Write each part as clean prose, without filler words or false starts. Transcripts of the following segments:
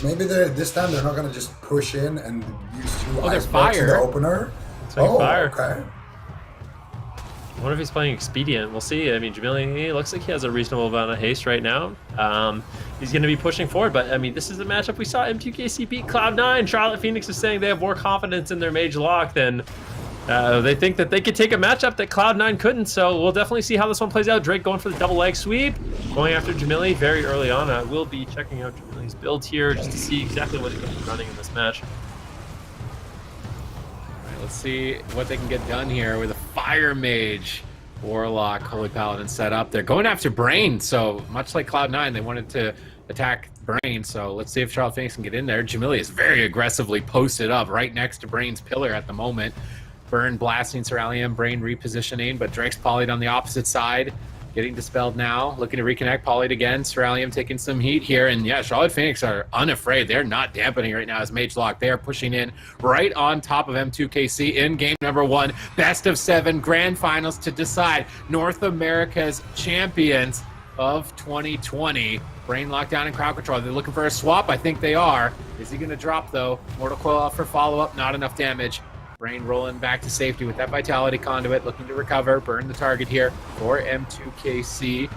Maybe this time they're not going to just push in and use two ice blocks in fire. the opener. Oh, fire. Okay. I wonder if he's playing expedient. We'll see. I mean, Jamili looks like he has a reasonable amount of haste right now. He's going to be pushing forward, but I mean, this is the matchup we saw M2KC beat Cloud9. Charlotte Phoenix is saying they have more confidence in their mage lock than they think that they could take a matchup that Cloud9 couldn't. So we'll definitely see how this one plays out. Drake going for the double leg sweep, going after Jamili very early on. I will be checking out Jamili's build here just to see exactly what he's going to be running in this match. Let's see what they can get done here with a Fire Mage, Warlock, Holy Paladin set up. They're going after Brain, so much like Cloud9, they wanted to attack Brain, so let's see if Charlotte Phoenix can get in there. Jamili is very aggressively posted up right next to Brain's pillar at the moment. Burn blasting Cerulean, Brain repositioning, but Drake's polyed on the opposite side. Getting dispelled now, looking to reconnect, polyed again. Cerulean taking some heat here, and yeah, Charlotte Phoenix are unafraid. They're not dampening right now as Mage Lock. They are pushing in right on top of M2KC in game number 1. Best of 7 grand finals to decide North America's champions of 2020. Brain lockdown and crowd control. They're looking for a swap. I think they are. Is he going to drop though? Mortal Coil out for follow-up. Not enough damage. Brain rolling back to safety with that Vitality Conduit, looking to recover, burn the target here for M2KC.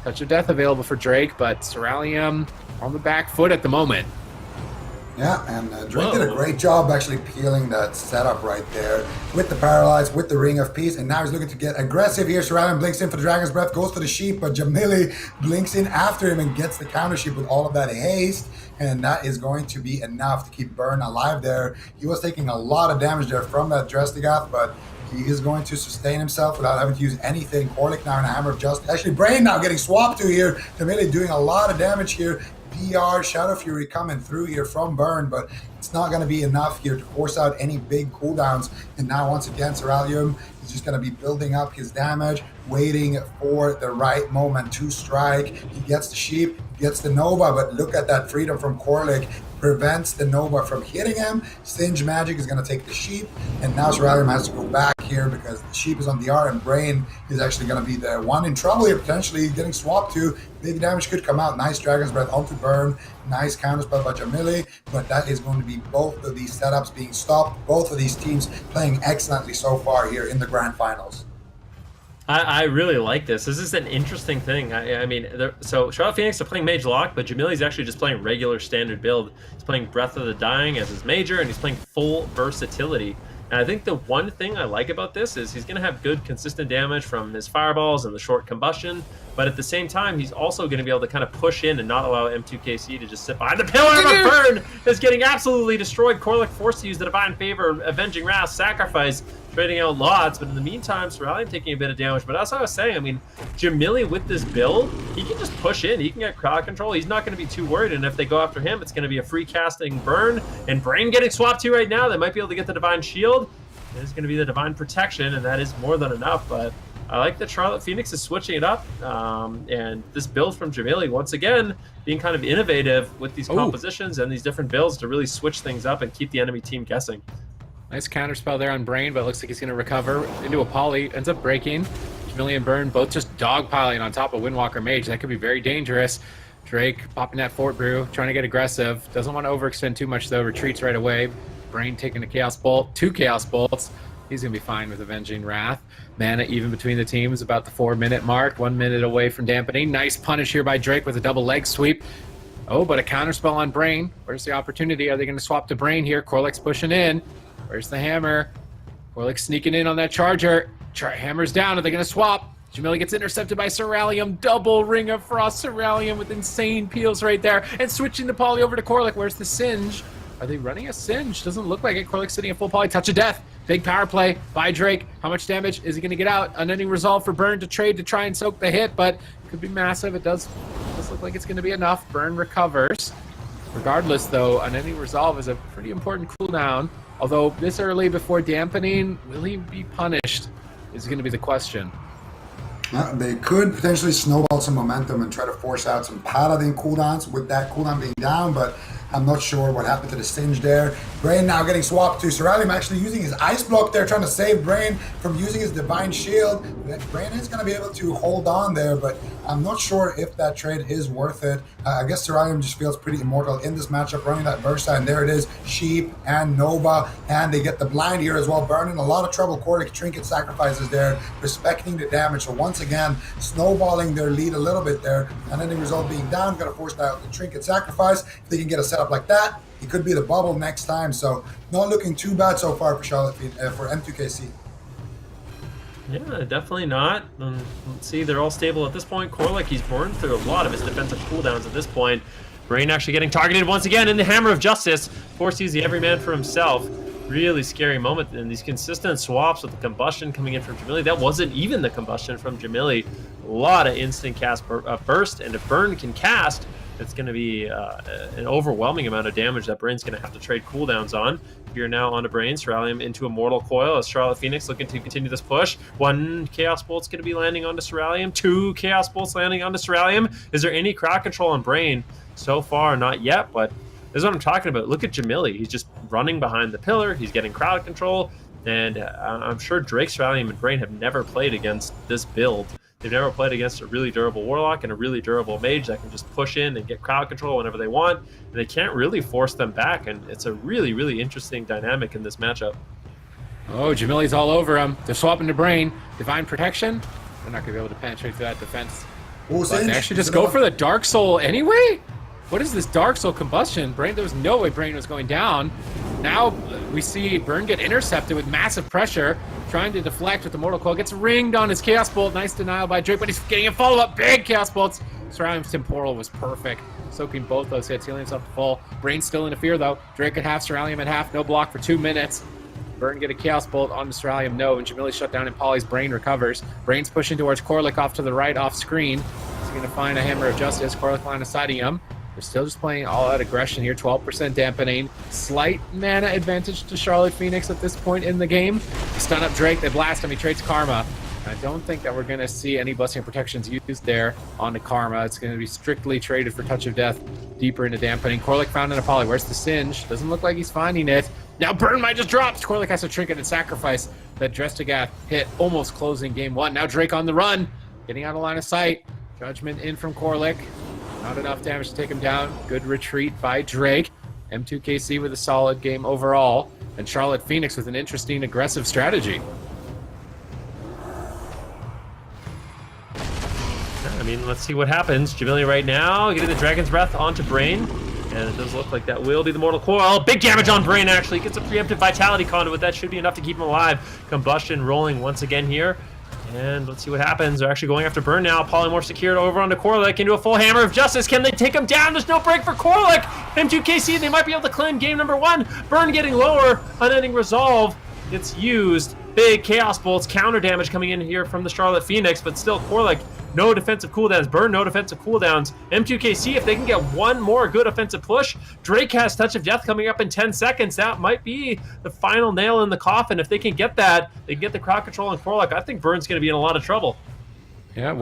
Touch of Death available for Drake, but Cerulean on the back foot at the moment. Yeah, and Drake did a great job actually peeling that setup right there with the Paralyze, with the Ring of Peace, and now he's looking to get aggressive here. Cerulean blinks in for the Dragon's Breath, goes for the Sheep, but Jamili blinks in after him and gets the counter Sheep with all of that haste, and that is going to be enough to keep Burn alive there. He was taking a lot of damage there from that Drestigath, but he is going to sustain himself without having to use anything. Corlic now in a Hammer of Justice. Actually, Brain now getting swapped to here. Jamili doing a lot of damage here. PR, Shadow Fury coming through here from Burn, but it's not going to be enough here to force out any big cooldowns. And now once again, Cerulean is just going to be building up his damage, waiting for the right moment to strike. He gets the Sheep, gets the Nova, but look at that freedom from Corlic. Prevents the Nova from hitting him. Singe Magic is going to take the Sheep, and now Cerulean has to go back here because the Sheep is on the R, and Brain is actually going to be the one in trouble here, potentially getting swapped to. Big damage could come out. Nice Dragon's Breath onto Burn. Nice counterspell by Jamili, but that is going to be both of these setups being stopped. Both of these teams playing excellently so far here in the Grand Finals. I really like this. This is an interesting thing. I mean, so Charlotte Phoenix are playing Mage Lock, but Jamili's actually just playing regular standard build. He's playing Breath of the Dying as his major, and he's playing full versatility. And I think the one thing I like about this is he's going to have good, consistent damage from his fireballs and the short combustion, but at the same time, he's also going to be able to kind of push in and not allow M2KC to just sit behind the pillar. But Burn is getting absolutely destroyed. Corlic forced to use the Divine Favor, Avenging Wrath, Sacrifice, trading out Lots, but in the meantime, Cerulean taking a bit of damage. But as I was saying, I mean, Jamili with this build, he can just push in. He can get crowd control. He's not going to be too worried, and if they go after him, it's going to be a free casting Burn. And Brain getting swapped to right now, they might be able to get the Divine Shield. There's going to be the Divine Protection, and that is more than enough, but I like that Charlotte Phoenix is switching it up, and this build from Jamili, once again, being kind of innovative with these compositions and these different builds to really switch things up and keep the enemy team guessing. Nice counterspell there on Brain, but it looks like he's going to recover into a poly. Ends up breaking. Jamili and Burn both just dogpiling on top of Windwalker Mage. That could be very dangerous. Drake popping that Fort Brew, trying to get aggressive. Doesn't want to overextend too much, though. Retreats right away. Brain taking a Chaos Bolt. 2 Chaos Bolts. He's going to be fine with Avenging Wrath. Mana even between the teams, about the 4-minute mark. 1 minute away from dampening. Nice punish here by Drake with a double leg sweep. Oh, but a counterspell on Brain. Where's the opportunity? Are they going to swap to Brain here? Corlic's pushing in. Where's the hammer? Corlic sneaking in on that charger. Hammer's down. Are they going to swap? Jamili gets intercepted by Cerulean. Double Ring of Frost. Cerulean with insane peels right there. And switching the poly over to Corlic. Where's the Singe? Are they running a Singe? Doesn't look like it. Corlic sitting at full poly. Touch of Death. Big power play by Drake. How much damage is he going to get out? Unending Resolve for Burn to trade to try and soak the hit, but it could be massive. It does look like it's going to be enough. Burn recovers. Regardless, though, Unending Resolve is a pretty important cooldown. Although this early before dampening, will he be punished is going to be the question. They could potentially snowball some momentum and try to force out some Paladin cooldowns with that cooldown being down, but I'm not sure what happened to the Singe there. Brain now getting swapped to Cerulean, actually using his Ice Block there, trying to save Brain from using his Divine Shield. Brain is going to be able to hold on there, but I'm not sure if that trade is worth it. I guess Seralium just feels pretty immortal in this matchup, running that Versa, and there it is, Sheep and Nova, and they get the blind here as well. Burn in a lot of trouble. Corlic Trinket sacrifices there, respecting the damage. So once again, snowballing their lead a little bit there, and ending result being down, gonna force out the Trinket sacrifice. If they can get a setup like that, it could be the bubble next time. So not looking too bad so far for for M2KC. Yeah, definitely not. Let's see, they're all stable at this point. Corlic, he's burned through a lot of his defensive cooldowns at this point. Brain actually getting targeted once again in the Hammer of Justice. Forces the every man for himself. Really scary moment, and these consistent swaps with the combustion coming in from Jamili. That wasn't even the combustion from Jamili. A lot of instant cast burst, and if Burn can cast, it's going to be an overwhelming amount of damage that Brain's going to have to trade cooldowns on. You're now onto Brain, Seralium into a Mortal Coil as Charlotte Phoenix looking to continue this push. 1 Chaos Bolt's going to be landing onto Seralium. 2 Chaos Bolts landing onto Seralium. Is there any crowd control on Brain? So far, not yet, but this is what I'm talking about. Look at Jamili. He's just running behind the pillar. He's getting crowd control, and I'm sure Drake, Seralium, and Brain have never played against this build. They've never played against a really durable Warlock and a really durable Mage that can just push in and get crowd control whenever they want, and they can't really force them back, and it's a really, really interesting dynamic in this matchup. Oh, Jamili's all over him. They're swapping to Brain. Divine Protection. They're not going to be able to penetrate through that defense. Oh, But they actually just go for the Dark Soul anyway? What is this Dark Soul combustion? Brain, there was no way Brain was going down. Now we see Burn get intercepted with massive pressure, trying to deflect with the Mortal Coil. Gets ringed on his Chaos Bolt. Nice denial by Drake, but he's getting a follow-up. Big Chaos Bolts. Seralium's Temporal was perfect, soaking both those hits, healing himself to full. Brain still in a fear, though. Drake at half, Seralium at half. No block for 2 minutes. Burn get a Chaos Bolt onto Seralium, no, and Jamili shut down, and Polly's Brain recovers. Brain's pushing towards Corlic off to the right, off screen. He's going to find a Hammer of Justice. Corlic line of sighting him. They're still just playing all-out aggression here, 12% dampening. Slight mana advantage to Charlotte Phoenix at this point in the game. They stun up Drake, they blast him, he trades Karma. I don't think that we're going to see any Blessing Protections used there onto Karma. It's going to be strictly traded for Touch of Death deeper into dampening. Corlic found in a Poly. Where's the Singe? Doesn't look like he's finding it. Now Burn might just drop. Corlic has to Trinket and sacrifice that Drestigath hit, almost closing game 1. Now Drake on the run, getting out of line of sight. Judgment in from Corlic. Not enough damage to take him down. Good retreat by Drake. M2KC with a solid game overall. And Charlotte Phoenix with an interesting, aggressive strategy. I mean, let's see what happens. Jamili right now getting the Dragon's Breath onto Brain. And it does look like that will be the Mortal Coil. Big damage on Brain, actually. Gets a preemptive Vitality Conduit. That should be enough to keep him alive. Combustion rolling once again here. And let's see what happens. They're actually going after Burn now. Polymorph secured over onto Corlic into a full Hammer of Justice. Can they take him down? There's no break for Corlic. M2KC, they might be able to claim game number 1. Burn getting lower. Unending Resolve gets used. Big Chaos Bolts. Counter damage coming in here from the Charlotte Phoenix. But still, Corlic, no defensive cooldowns. Burn, no defensive cooldowns. M2KC, if they can get one more good offensive push. Drake has Touch of Death coming up in 10 seconds. That might be the final nail in the coffin. If they can get that, they can get the crowd control on Corlic. I think Burn's going to be in a lot of trouble. Yeah,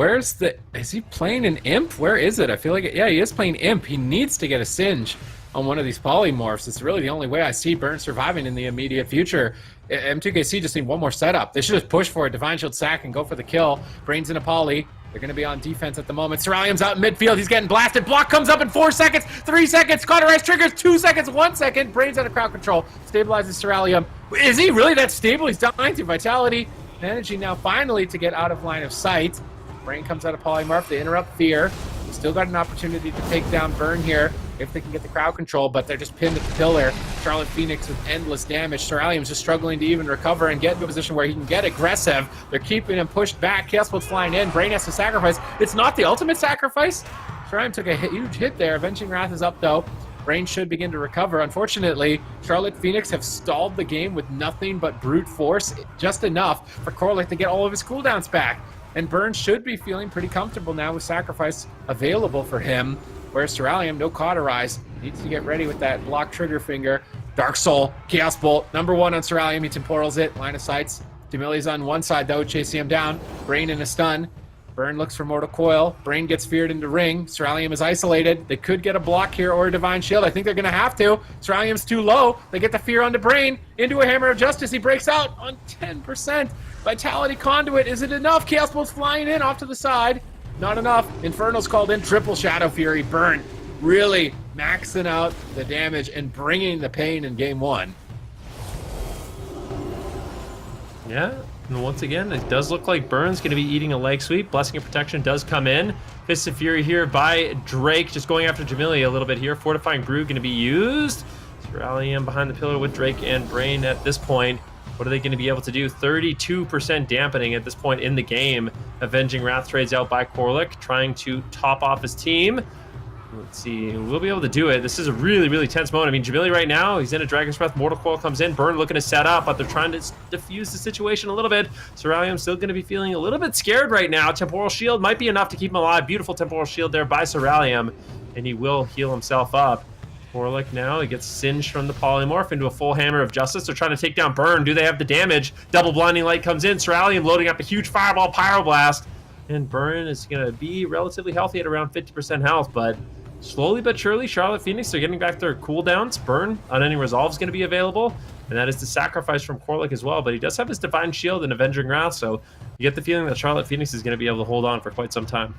is he playing an Imp? Where is it? I feel like, yeah, he is playing Imp. He needs to get a Singe on one of these polymorphs. It's really the only way I see Burn surviving in the immediate future. M2KC just need one more setup. They should just push for a Divine Shield sack and go for the kill. Brains in a poly. They're going to be on defense at the moment. Seralium's out in midfield. He's getting blasted. Block comes up in 4 seconds, 3 seconds. Cauterize triggers, 2 seconds, 1 second. Brains out of crowd control. Stabilizes Seralium. Is he really that stable? He's dying to Vitality. Managing now finally to get out of line of sight. Brain comes out of Polymorph. They interrupt Fear. Still got an opportunity to take down Burn here if they can get the crowd control, but they're just pinned at the pillar. Charlotte Phoenix with endless damage. Seralium's just struggling to even recover and get into a position where he can get aggressive. They're keeping him pushed back. Chaos Bolt's flying in. Brain has to sacrifice. It's not the ultimate sacrifice. Seralium took a huge hit there. Avenging Wrath is up, though. Brain should begin to recover. Unfortunately, Charlotte Phoenix have stalled the game with nothing but brute force, just enough for Corlic to get all of his cooldowns back. And Burn should be feeling pretty comfortable now with sacrifice available for him. Whereas Seralium, no Cauterize, needs to get ready with that block trigger finger. Dark Soul, Chaos Bolt, number 1 on Seralium. He temporals it, line of sights. Jamili's on one side though, chasing him down. Brain in a stun. Burn looks for Mortal Coil. Brain gets feared into ring. Seralium is isolated. They could get a block here or a Divine Shield. I think they're going to have to. Seralium's too low. They get the fear onto Brain. Into a Hammer of Justice. He breaks out on 10%. Vitality Conduit. Is it enough? Chaos Bolt's flying in off to the side. not enough. Infernal's called in, triple Shadow Fury, burn. Really maxing out the damage and bringing the pain in game 1. Yeah, and once again, it does look like Burn's going to be eating a leg sweep. Blessing of Protection does come in. Fist of Fury here by Drake, just going after Jamili a little bit here. Fortifying Brew going to be used. Cerulean behind the pillar with Drake and Brain at this point. What are they going to be able to do? 32% dampening at this point in the game. Avenging Wrath trades out by Korlik, trying to top off his team. Let's see, we'll be able to do it. This is a really, really tense moment. I mean, Jamili right now, he's in a Dragon's Breath. Mortal Coil comes in. Burn looking to set up, but they're trying to diffuse the situation a little bit. Cerulean's still going to be feeling a little bit scared right now. Temporal Shield might be enough to keep him alive. Beautiful Temporal Shield there by Cerulean, and he will heal himself up. Korlik now, he gets singed from the Polymorph into a full Hammer of Justice. They're trying to take down Burn. Do they have the damage? Double Blinding Light comes in. Cerulean loading up a huge Fireball Pyroblast, and Burn is going to be relatively healthy at around 50% health, but slowly but surely, Charlotte Phoenix are getting back their cooldowns. Burn on any resolve is going to be available, and that is the sacrifice from Korlik as well. But he does have his Divine Shield and Avenging Wrath, so you get the feeling that Charlotte Phoenix is going to be able to hold on for quite some time.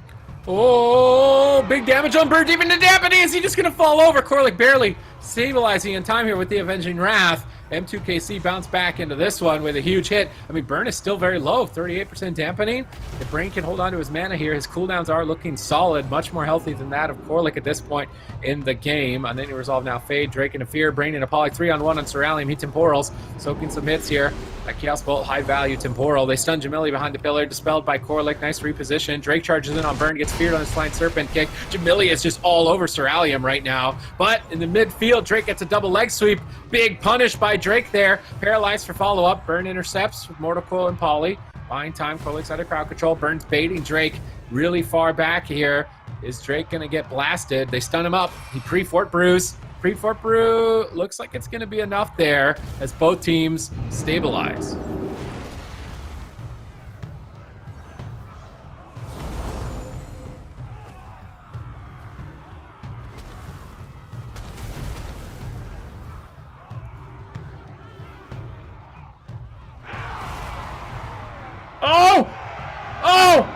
Oh, big damage on Burn, even the dampening. Is he just going to fall over? Korlik barely stabilizing in time here with the Avenging Wrath. M2KC bounced back into this one with a huge hit. I mean, Burn is still very low, 38% dampening. If Brain can hold on to his mana here, his cooldowns are looking solid, much more healthy than that of Korlik at this point in the game. On any resolve now, Fade, Drake into Fear, Brain into Poly, 3-on-1 on Cerulean. He Temporals, soaking some hits here. A Chaos Bolt, high value Temporal. They stun Jamili behind the pillar, dispelled by Korlik. Nice reposition. Drake charges in on Burn, gets feared on his Flying Serpent kick. Jamili is just all over Cerulean right now. But in the midfield, Drake gets a double leg sweep. Big punish by Drake there. Paralyzed for follow-up. Burn intercepts with Mortal Coil and Poly. Buying time, Korlik's under crowd control. Burn's baiting Drake really far back here. Is Drake going to get blasted? They stun him up. He pre-Fort Brews. Pre-Fort Brew looks like it's going to be enough there as both teams stabilize. Oh! Oh!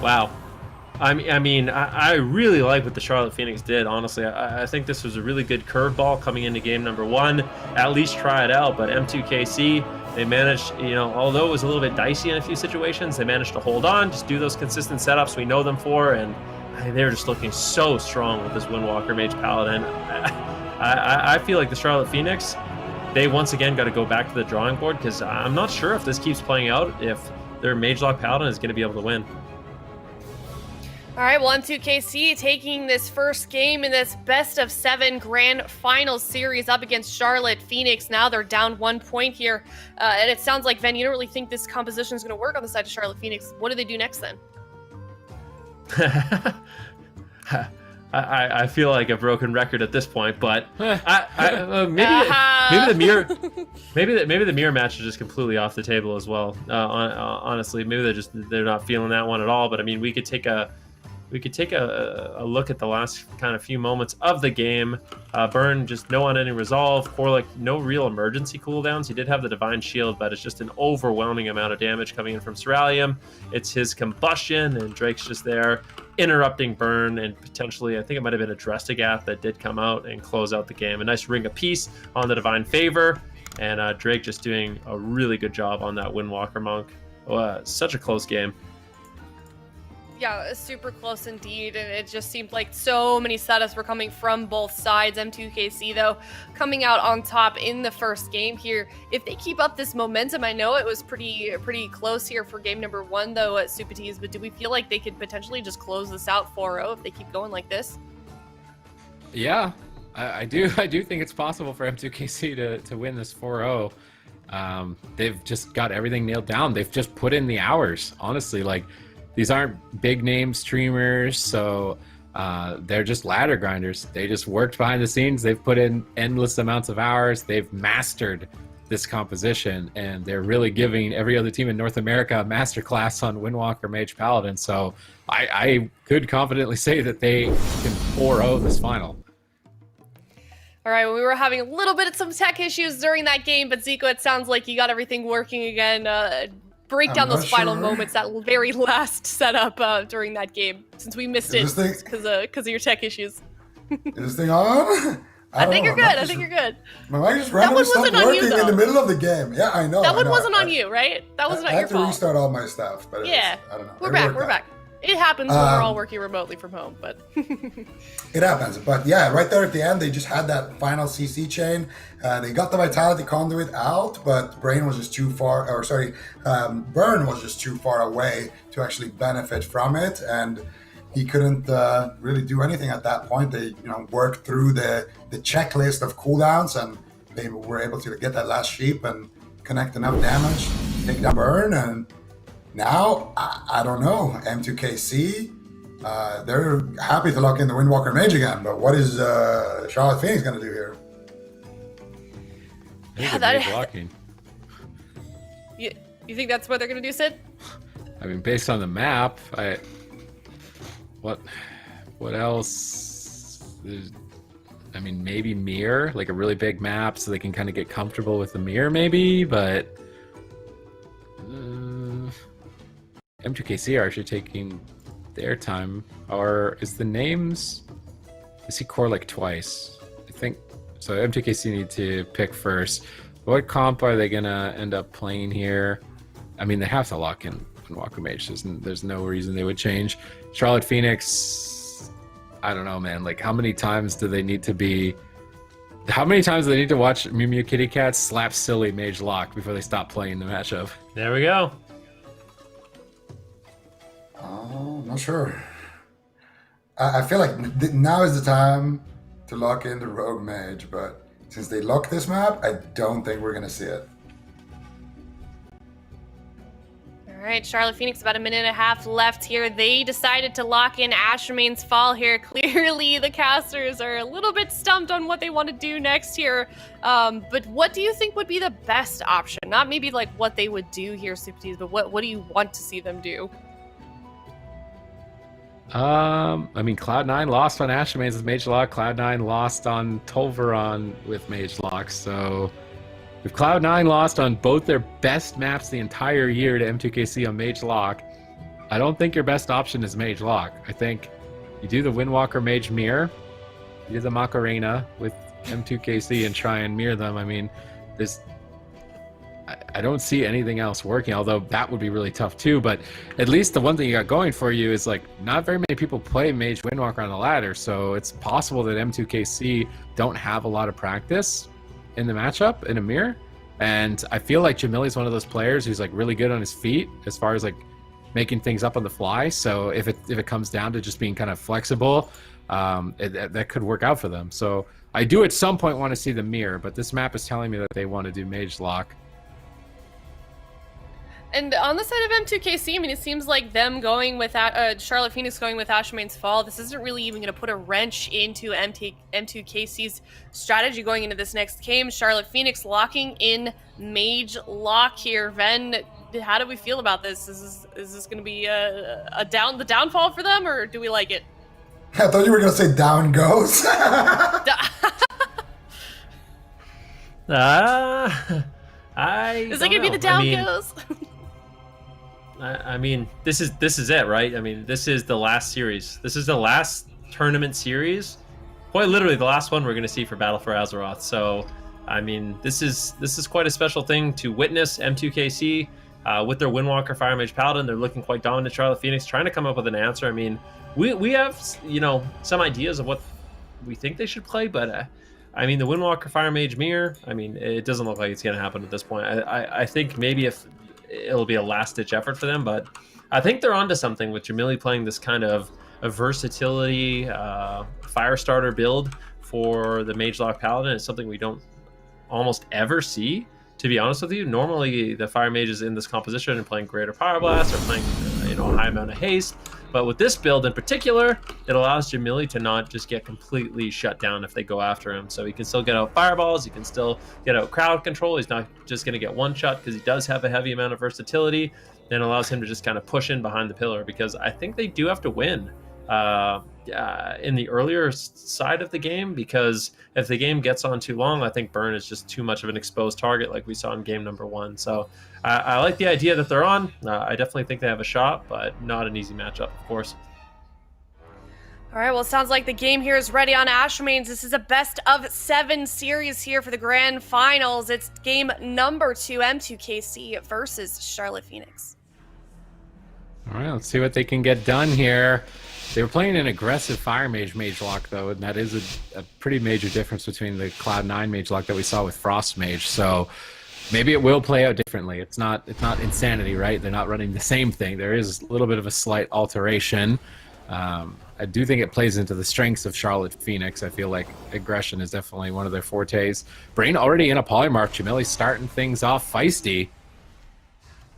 Wow. I really like what the Charlotte Phoenix did, honestly. I think this was a really good curveball coming into game number 1. At least try it out, but M2KC, they managed, although it was a little bit dicey in a few situations, they managed to hold on, just do those consistent setups we know them for, and they're just looking so strong with this Windwalker Mage Paladin. I feel like the Charlotte Phoenix, they once again got to go back to the drawing board, because I'm not sure if this keeps playing out, if their Magelock Paladin is going to be able to win. All right, well, M2KC taking this first game in this best-of-7 grand final series up against Charlotte Phoenix. Now they're down 1 point here. And it sounds like, Ven, you don't really think this composition is going to work on the side of Charlotte Phoenix. What do they do next then? I feel like a broken record at this point, but maybe the mirror match is just completely off the table as well. Honestly, maybe they're not feeling that one at all. But I mean, we could take a look at the last kind of few moments of the game. Burn just no on any resolve. Korlik, no real emergency cooldowns. He did have the Divine Shield, but it's just an overwhelming amount of damage coming in from Cerulean. It's his combustion, and Drake's just there interrupting Burn, and potentially, I think it might have been a Drestigath that did come out and close out the game. A nice Ring of Peace on the Divine Favor, and Drake just doing a really good job on that Windwalker Monk. Such a close game. Yeah, super close indeed, and it just seemed like so many setups were coming from both sides. M2KC, though, coming out on top in the first game here. If they keep up this momentum, I know it was pretty close here for game number 1, though, at Supatees, but do we feel like they could potentially just close this out 4-0 if they keep going like this? Yeah, I do think it's possible for M2KC to win this 4-0. They've just got everything nailed down. They've just put in the hours, honestly. Like, these aren't big name streamers, so they're just ladder grinders. They just worked behind the scenes. They've put in endless amounts of hours. They've mastered this composition, and they're really giving every other team in North America a masterclass on Windwalker Mage Paladin. So I could confidently say that they can 4-0 this final. All right, well, we were having a little bit of some tech issues during that game, but Zico, it sounds like you got everything working again. break I'm down those not final sure. moments, that very last setup during that game, since we missed it Is this because of your tech issues. Is this thing on? I think don't you're know. good. I think you're good. My mic just That randomly one stopped wasn't on you, working in the though. middle of the game. Yeah, I know. That I one know. wasn't on you, right? That was I not had your to fault. restart all my stuff, but Yeah, I don't know. we're It back. worked We're out. back. It happens when we're all working remotely from home, but It happens, but yeah, right there at the end, they just had that final CC chain. They got the Vitality Conduit out, but Brain was just too far, or sorry, Burn was just too far away to actually benefit from it, and he couldn't really do anything at that point. They, worked through the checklist of cooldowns, and they were able to get that last sheep and connect enough damage, take down Burn, and now I don't know. M2KC. They're happy to lock in the Windwalker Mage again, but what is Charlotte Phoenix going to do here? I think Yeah, they're that- blocking. you think that's what they're gonna do, Sid? I mean, based on the map, what else? I mean, maybe mirror, like a really big map, so they can kind of get comfortable with the mirror, maybe. But M2KC are actually taking their time. Or is the names? I see core like twice. I think so. M2KC need to pick first. What comp are they gonna end up playing here? I mean, they have to lock in Walker Mage. There's no reason they would change. Charlotte Phoenix, I don't know, man. Like, how many times do they need to watch Mew Mew Kitty Cat slap silly Mage Lock before they stop playing the matchup? There we go. Oh, not sure. I feel like now is the time to lock in the Rogue Mage, but since they locked this map, I don't think we're going to see it. All right, Charlotte Phoenix, about a minute and a half left here. They decided to lock in Ash Remains Fall here. Clearly, the casters are a little bit stumped on what they want to do next here. But what do you think would be the best option? Not maybe like what they would do here, Supertees, but what do you want to see them do? I mean, Cloud9 lost on Ashermanes with Mage Lock. Cloud9 lost on Tolveron with Mage Lock. So if Cloud9 lost on both their best maps the entire year to M2KC on Mage Lock, I don't think your best option is Mage Lock. I think you do the Windwalker Mage Mirror, you do the Macarena with M2KC and try and mirror them. I mean, I don't see anything else working, although that would be really tough too. But at least the one thing you got going for you is like not very many people play Mage Windwalker on the ladder, so it's possible that M2KC don't have a lot of practice in the matchup in a mirror. And I feel like Jamili's one of those players who's like really good on his feet as far as like making things up on the fly. So if it comes down to just being kind of flexible, that could work out for them. So I do at some point want to see the mirror, but this map is telling me that they want to do Mage Lock. And on the side of M2KC, I mean, it seems like them going with Charlotte Phoenix going with Ash Remains Fall. This isn't really even going to put a wrench into M2KC's strategy going into this next game. Charlotte Phoenix locking in Mage Lock here. Ven, how do we feel about this? Is this going to be the downfall for them, or do we like it? I thought you were going to say down goes. Is it going to be the down goes? I mean, this is it, right? I mean, this is the last series. This is the last tournament series. Quite literally the last one we're going to see for Battle for Azeroth. So, I mean, this is quite a special thing to witness. M2KC with their Windwalker Fire Mage Paladin, they're looking quite dominant. Charlotte Phoenix trying to come up with an answer. I mean, we have some ideas of what we think they should play, but I mean, the Windwalker Fire Mage Mirror, I mean, it doesn't look like it's going to happen at this point. I think maybe if it'll be a last-ditch effort for them, but I think they're onto something with Jamili playing this kind of a versatility fire starter build for the Mage Lock Paladin. It's something we don't almost ever see, to be honest with you. Normally, the Fire Mages in this composition are playing Greater Power Blast or playing a high amount of haste. But with this build in particular, it allows Jamili to not just get completely shut down if they go after him. So he can still get out fireballs, he can still get out crowd control. He's not just going to get one shot because he does have a heavy amount of versatility. Then allows him to just kind of push in behind the pillar, because I think they do have to win in the earlier side of the game, because if the game gets on too long, I think Burn is just too much of an exposed target like we saw in game number 1. So I like the idea that they're on. I definitely think they have a shot, but not an easy matchup, of course. All right, well, it sounds like the game here is ready on Ashmains. This is a best-of-7 series here for the grand finals. It's game number 2, M2KC versus Charlotte Phoenix. All right, let's see what they can get done here. They were playing an aggressive Fire Mage Lock, though, and that is a pretty major difference between the Cloud9 Mage Lock that we saw with Frost Mage. So maybe it will play out differently. It's not insanity, right? They're not running the same thing. There is a little bit of a slight alteration. I do think it plays into the strengths of Charlotte Phoenix. I feel like aggression is definitely one of their fortes. Brain already in a polymorph. Jamili's starting things off feisty.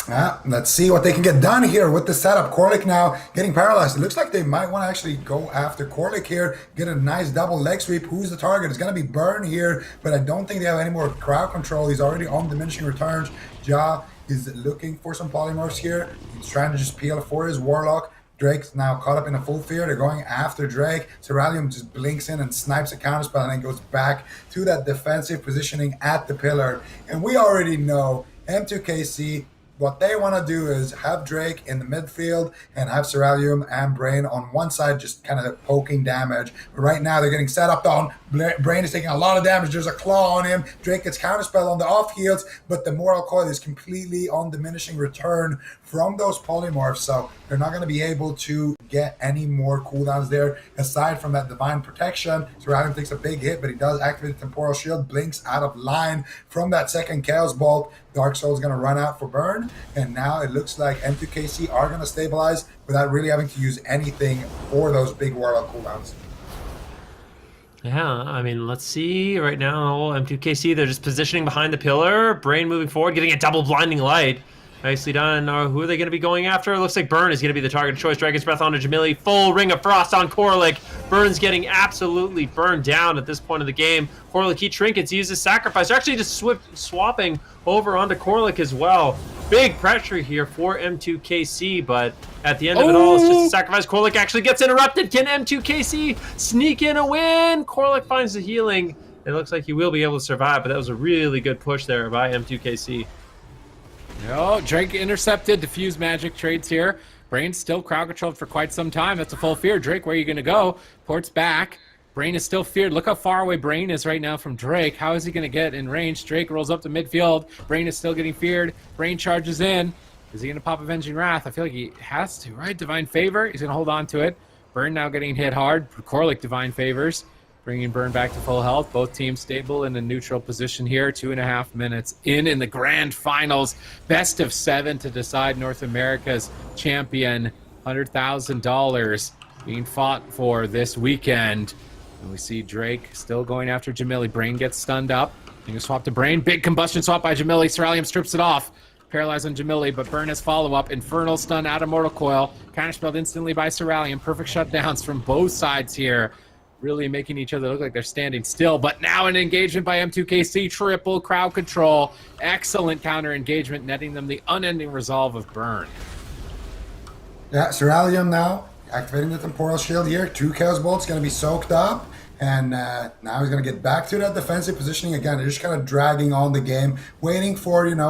Let's see what they can get done here with the setup. Corlic now getting paralyzed. It looks like they might want to actually go after Corlic here, get a nice double leg sweep. Who's the target? It's going to be Burn here, but I don't think they have any more crowd control. He's already on diminishing returns. Ja is looking for some polymorphs here. He's trying to just peel for his Warlock. Drake's now caught up in a full fear. They're going after Drake. Ceralium just blinks in and snipes a counterspell and then goes back to that defensive positioning at the pillar. And we already know M2KC, what they want to do is have Drake in the midfield and have Ceralium and Brain on one side just kind of poking damage. But right now they're getting set up on. Brain is taking a lot of damage. There's a claw on him. Drake gets counterspell on the off heals, but the Mortal Coil is completely on diminishing return from those polymorphs. So they're not going to be able to get any more cooldowns there aside from that Divine Protection. Ceralium takes a big hit, but he does activate the Temporal Shield, blinks out of line from that second Chaos Bolt. Dark Soul is going to run out for Burn, and now it looks like M2KC are going to stabilize without really having to use anything for those big Warlock cooldowns. Yeah, I mean, let's see. Right now, M2KC, they're just positioning behind the pillar. Brain moving forward, getting a double blinding light. Nicely done. Who are they going to be going after? Looks like Burn is going to be the target of choice. Dragon's Breath onto Jamili. Full Ring of Frost on Corlic. Burn's getting absolutely burned down at this point of the game. Corlic, he trinkets. He uses Sacrifice. They're actually just swapping over onto Corlic as well. Big pressure here for M2KC, but at the end of it all, it's just a Sacrifice. Corlic actually gets interrupted. Can M2KC sneak in a win? Corlic finds the healing. It looks like he will be able to survive, but that was a really good push there by M2KC. Oh, Drake intercepted. Diffuse magic trades here. Brain's still crowd controlled for quite some time. That's a full fear. Drake, where are you going to go? Port's back. Brain is still feared. Look how far away Brain is right now from Drake. How is he going to get in range? Drake rolls up to midfield. Brain is still getting feared. Brain charges in. Is he going to pop Avenging Wrath? I feel like he has to, right? Divine Favor. He's going to hold on to it. Burn now getting hit hard. Corlic Divine Favors, bringing Burn back to full health. Both teams stable in a neutral position here. 2.5 minutes in the grand finals. Best of 7 to decide North America's champion. $100,000 being fought for this weekend. And we see Drake still going after Jamili. Brain gets stunned up. Being a swap to Brain. Big combustion swap by Jamili. Ceralium strips it off. Paralyzed on Jamili, but Burn has follow-up. Infernal stun out of Mortal Coil. Counterspelled instantly by Ceralium. Perfect shutdowns from both sides here. Really making each other look like they're standing still. But now an engagement by M2KC. Triple crowd control. Excellent counter engagement, netting them the unending resolve of Burn. Yeah, Ceralium now activating the Temporal Shield here. 2 Chaos Bolts going to be soaked up. And now he's going to get back to that defensive positioning again. They're just kind of dragging on the game, waiting for, an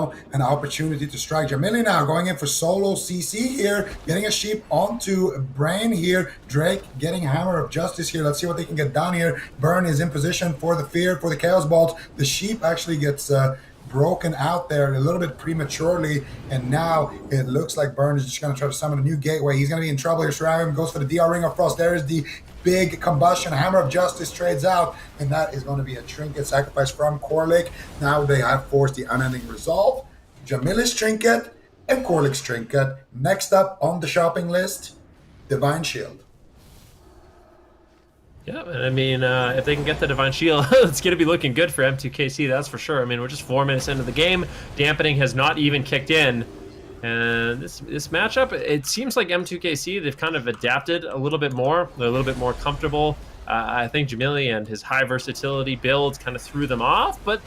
opportunity to strike. Jamili now going in for solo CC here, getting a sheep onto Brain here. Drake getting Hammer of Justice here. Let's see what they can get done here. Burn is in position for the fear, for the Chaos Bolt. The sheep actually gets broken out there a little bit prematurely, and now it looks like Burn is just going to try to summon a new gateway. He's going to be in trouble here. Ceralium goes for the DR Ring of Frost. There is the big combustion. Hammer of Justice trades out, and that is going to be a trinket sacrifice from Corlic. Now they have forced the unending resolve. Jamili's trinket and Corlic's trinket. Next up on the shopping list, Divine Shield. Yeah, I mean, if they can get the Divine Shield, it's going to be looking good for M2KC, that's for sure. I mean, we're just 4 minutes into the game. Dampening has not even kicked in. And this matchup, it seems like M2KC, they've kind of adapted a little bit more. They're a little bit more comfortable. I think Jamili and his high versatility builds kind of threw them off. But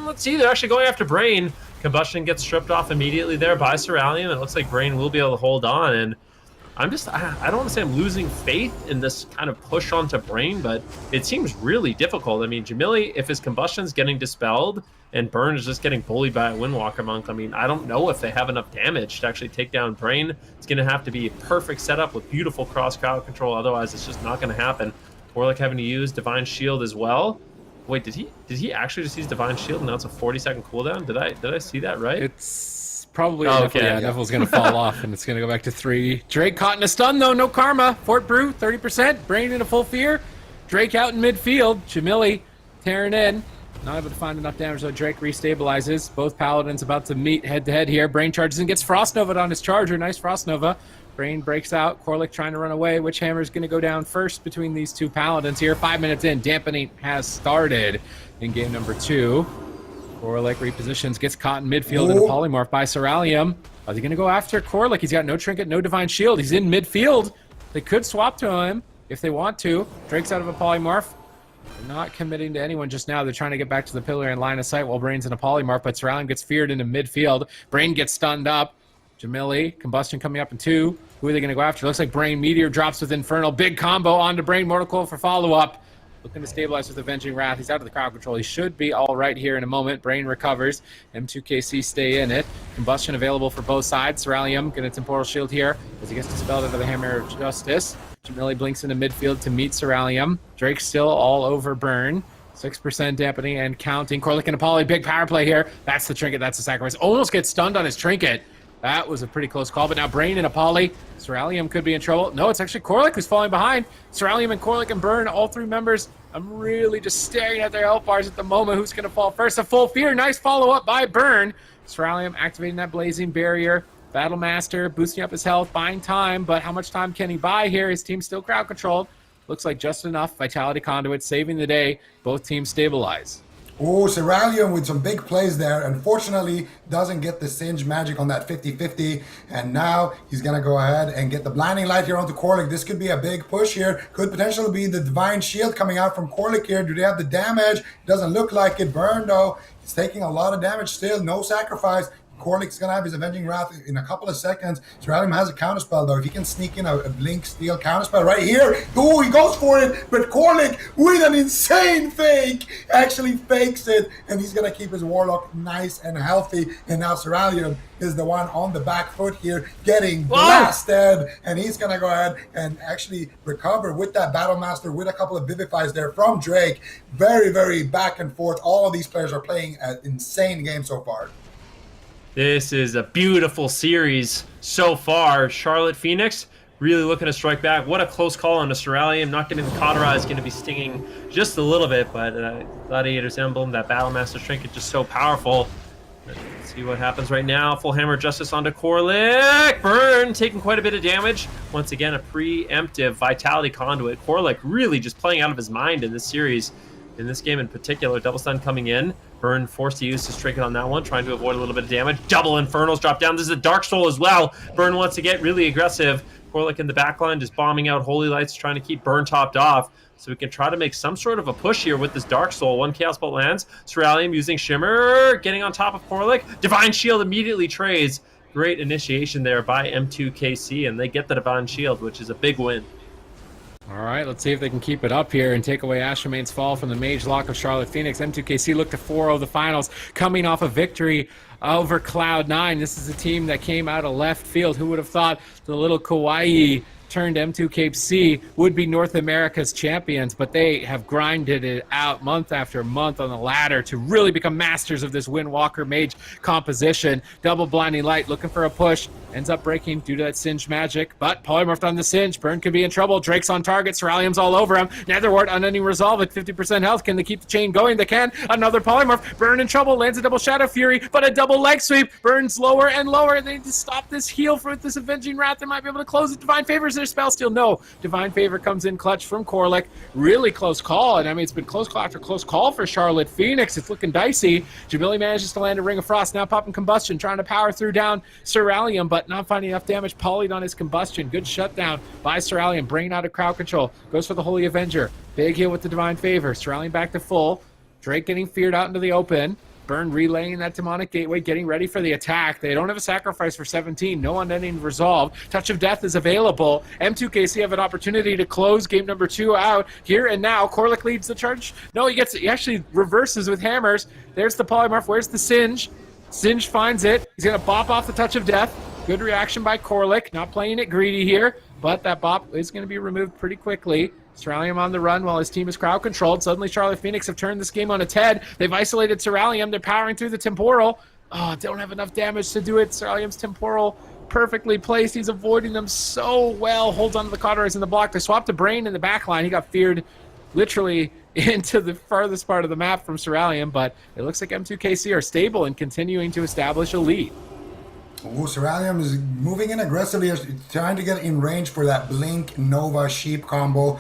let's see, they're actually going after Brain. Combustion gets stripped off immediately there by Ceralium. It looks like Brain will be able to hold on. And I don't want to say I'm losing faith in this kind of push onto Brain, but it seems really difficult. I mean, Jamili, if his combustion's getting dispelled and Burn is just getting bullied by a Windwalker Monk, I mean, I don't know if they have enough damage to actually take down Brain. It's going to have to be a perfect setup with beautiful cross crowd control. Otherwise, it's just not going to happen. Warlick having to use Divine Shield as well. Wait, did he actually just use Divine Shield and now it's a 40-second cooldown? Did I see that right? It's probably okay. Yeah, Neville's going to fall off, and it's going to go back to 3. Drake caught in a stun, though. No karma. Fort Brew, 30%. Brain in a full fear. Drake out in midfield. Jamili tearing in. Not able to find enough damage, though. Drake restabilizes. Both Paladins about to meet head-to-head here. Brain charges and gets Frost Nova on his Charger. Nice Frost Nova. Brain breaks out. Corlick trying to run away. Witchhammer's going to go down first between these two Paladins here. 5 minutes in. Dampening has started in game number 2. Corlick repositions, gets caught in midfield in a polymorph by Ceralium. Are they going to go after Corlick? He's got no trinket, no divine shield. He's in midfield. They could swap to him if they want to. Drake's out of a polymorph. They're not committing to anyone just now. They're trying to get back to the pillar in line of sight while Brain's in a polymorph, but Ceralium gets feared into midfield. Brain gets stunned up. Jamili, Combustion coming up in 2. Who are they going to go after? Looks like Brain Meteor drops with Infernal. Big combo onto Brain. Mortal Coil for follow-up. Looking to stabilize with Avenging Wrath. He's out of the crowd control. He should be all right here in a moment. Brain recovers. M2KC stay in it. Combustion available for both sides. Ceralium getting Temporal Shield here as he gets dispelled under the Hammer of Justice. Jamili blinks into midfield to meet Ceralium. Drake still all over Burn. 6% dampening and counting. Corlick and Apolly, big power play here. That's the trinket. That's the sacrifice. Almost gets stunned on his trinket. That was a pretty close call, but now Brain and Apolly. Ceralium could be in trouble. No, it's actually Corlick who's falling behind. Ceralium and Corlick and Burn, all 3 members. I'm really just staring at their health bars at the moment. Who's going to fall first? A full fear. Nice follow-up by Burn. Ceralium activating that Blazing Barrier. Battle Master boosting up his health, buying time, but how much time can he buy here? His team's still crowd controlled. Looks like just enough. Vitality Conduit saving the day. Both teams stabilize. Oh, Ceralium with some big plays there. Unfortunately, doesn't get the Singe magic on that 50-50. And now he's going to go ahead and get the Blinding Light here onto Corlick. This could be a big push here. Could potentially be the Divine Shield coming out from Corlick here. Do they have the damage? Doesn't look like it. Burn, though. He's taking a lot of damage still. No sacrifice. Corlick's going to have his Avenging Wrath in a couple of seconds. Ceralium has a counterspell, though. If he can sneak in a Blink Steel counterspell right here. Oh, he goes for it. But Corlick, with an insane fake, actually fakes it. And he's going to keep his Warlock nice and healthy. And now Ceralium is the one on the back foot here, getting blasted. And he's going to go ahead and actually recover with that Battle Master, with a couple of Vivifies there from Drake. Very, very back and forth. All of these players are playing an insane game so far. This is a beautiful series so far. Charlotte Phoenix really looking to strike back. What a close call on the Ceralium. Not getting the Cauterize, going to be stinging just a little bit, but Gladiator's Emblem, that Battlemaster Trinket, just so powerful. Let's see what happens right now. Full Hammer of Justice onto Corlick. Burn taking quite a bit of damage. Once again, a preemptive Vitality Conduit. Corlick really just playing out of his mind in this series. In this game in particular, double stun coming in. Burn forced to use his trinket on that one, trying to avoid a little bit of damage. Double Infernals drop down. This is a Dark Soul as well. Burn wants to get really aggressive. Corlick in the backline just bombing out Holy Lights, trying to keep Burn topped off. So we can try to make some sort of a push here with this Dark Soul. 1 Chaos Bolt lands. Ceralium using Shimmer, getting on top of Corlick. Divine Shield immediately trays. Great initiation there by M2KC, and they get the Divine Shield, which is a big win. All right, let's see if they can keep it up here and take away Ashamane's fall from the Mage Lock of Charlotte Phoenix. M2KC look to 4-0 the finals, coming off a victory over Cloud9. This is a team that came out of left field. Who would have thought the little Kauai turned M2KC would be North America's champions, but they have grinded it out month after month on the ladder to really become masters of this Windwalker Mage composition. Double Blinding Light looking for a push, ends up breaking due to that Singe magic, but polymorphed on the Singe. Burn could be in trouble. Drake's on target. Ceralium's all over him. Netherwart unending resolve at 50% health. Can they keep the chain going? They can. Another polymorph. Burn in trouble. Lands a double Shadow Fury, but a double leg sweep. Burns lower and lower. They need to stop this heal for this Avenging Wrath. They might be able to close it. Divine Favors their spell steal. No. Divine Favor comes in clutch from Corlick. Really close call. And I mean, it's been close call after close call for Charlotte Phoenix. It's looking dicey. Jamili manages to land a Ring of Frost. Now popping Combustion, trying to power through down Ceralium, but not finding enough damage. Polyed on his Combustion. Good shutdown by Ceralium. Bringing out of crowd control. Goes for the Holy Avenger. Big heal with the Divine Favor. Ceralium back to full. Drake getting feared out into the open. Burn relaying that demonic gateway, getting ready for the attack. They don't have a sacrifice for 17. No unending resolve. Touch of Death is available. M2KC have an opportunity to close game number 2 out here and now. Korlik leads the charge. No, he actually reverses with hammers. There's the polymorph. Where's the Singe? Singe finds it. He's going to bop off the Touch of Death. Good reaction by Korlik. Not playing it greedy here, but that bop is going to be removed pretty quickly. Cerulean on the run while his team is crowd controlled. Suddenly Charlotte Phoenix have turned this game on its head. They've isolated Cerulean. They're powering through the temporal. Oh, don't have enough damage to do it. Cerulean's temporal perfectly placed. He's avoiding them so well. Holds onto the cauterized in the block. They swapped to Brain in the back line. He got feared literally into the farthest part of the map from Cerulean, but it looks like M2KC are stable and continuing to establish a lead. Ooh, Cerulean is moving in aggressively, trying to get in range for that Blink Nova Sheep combo.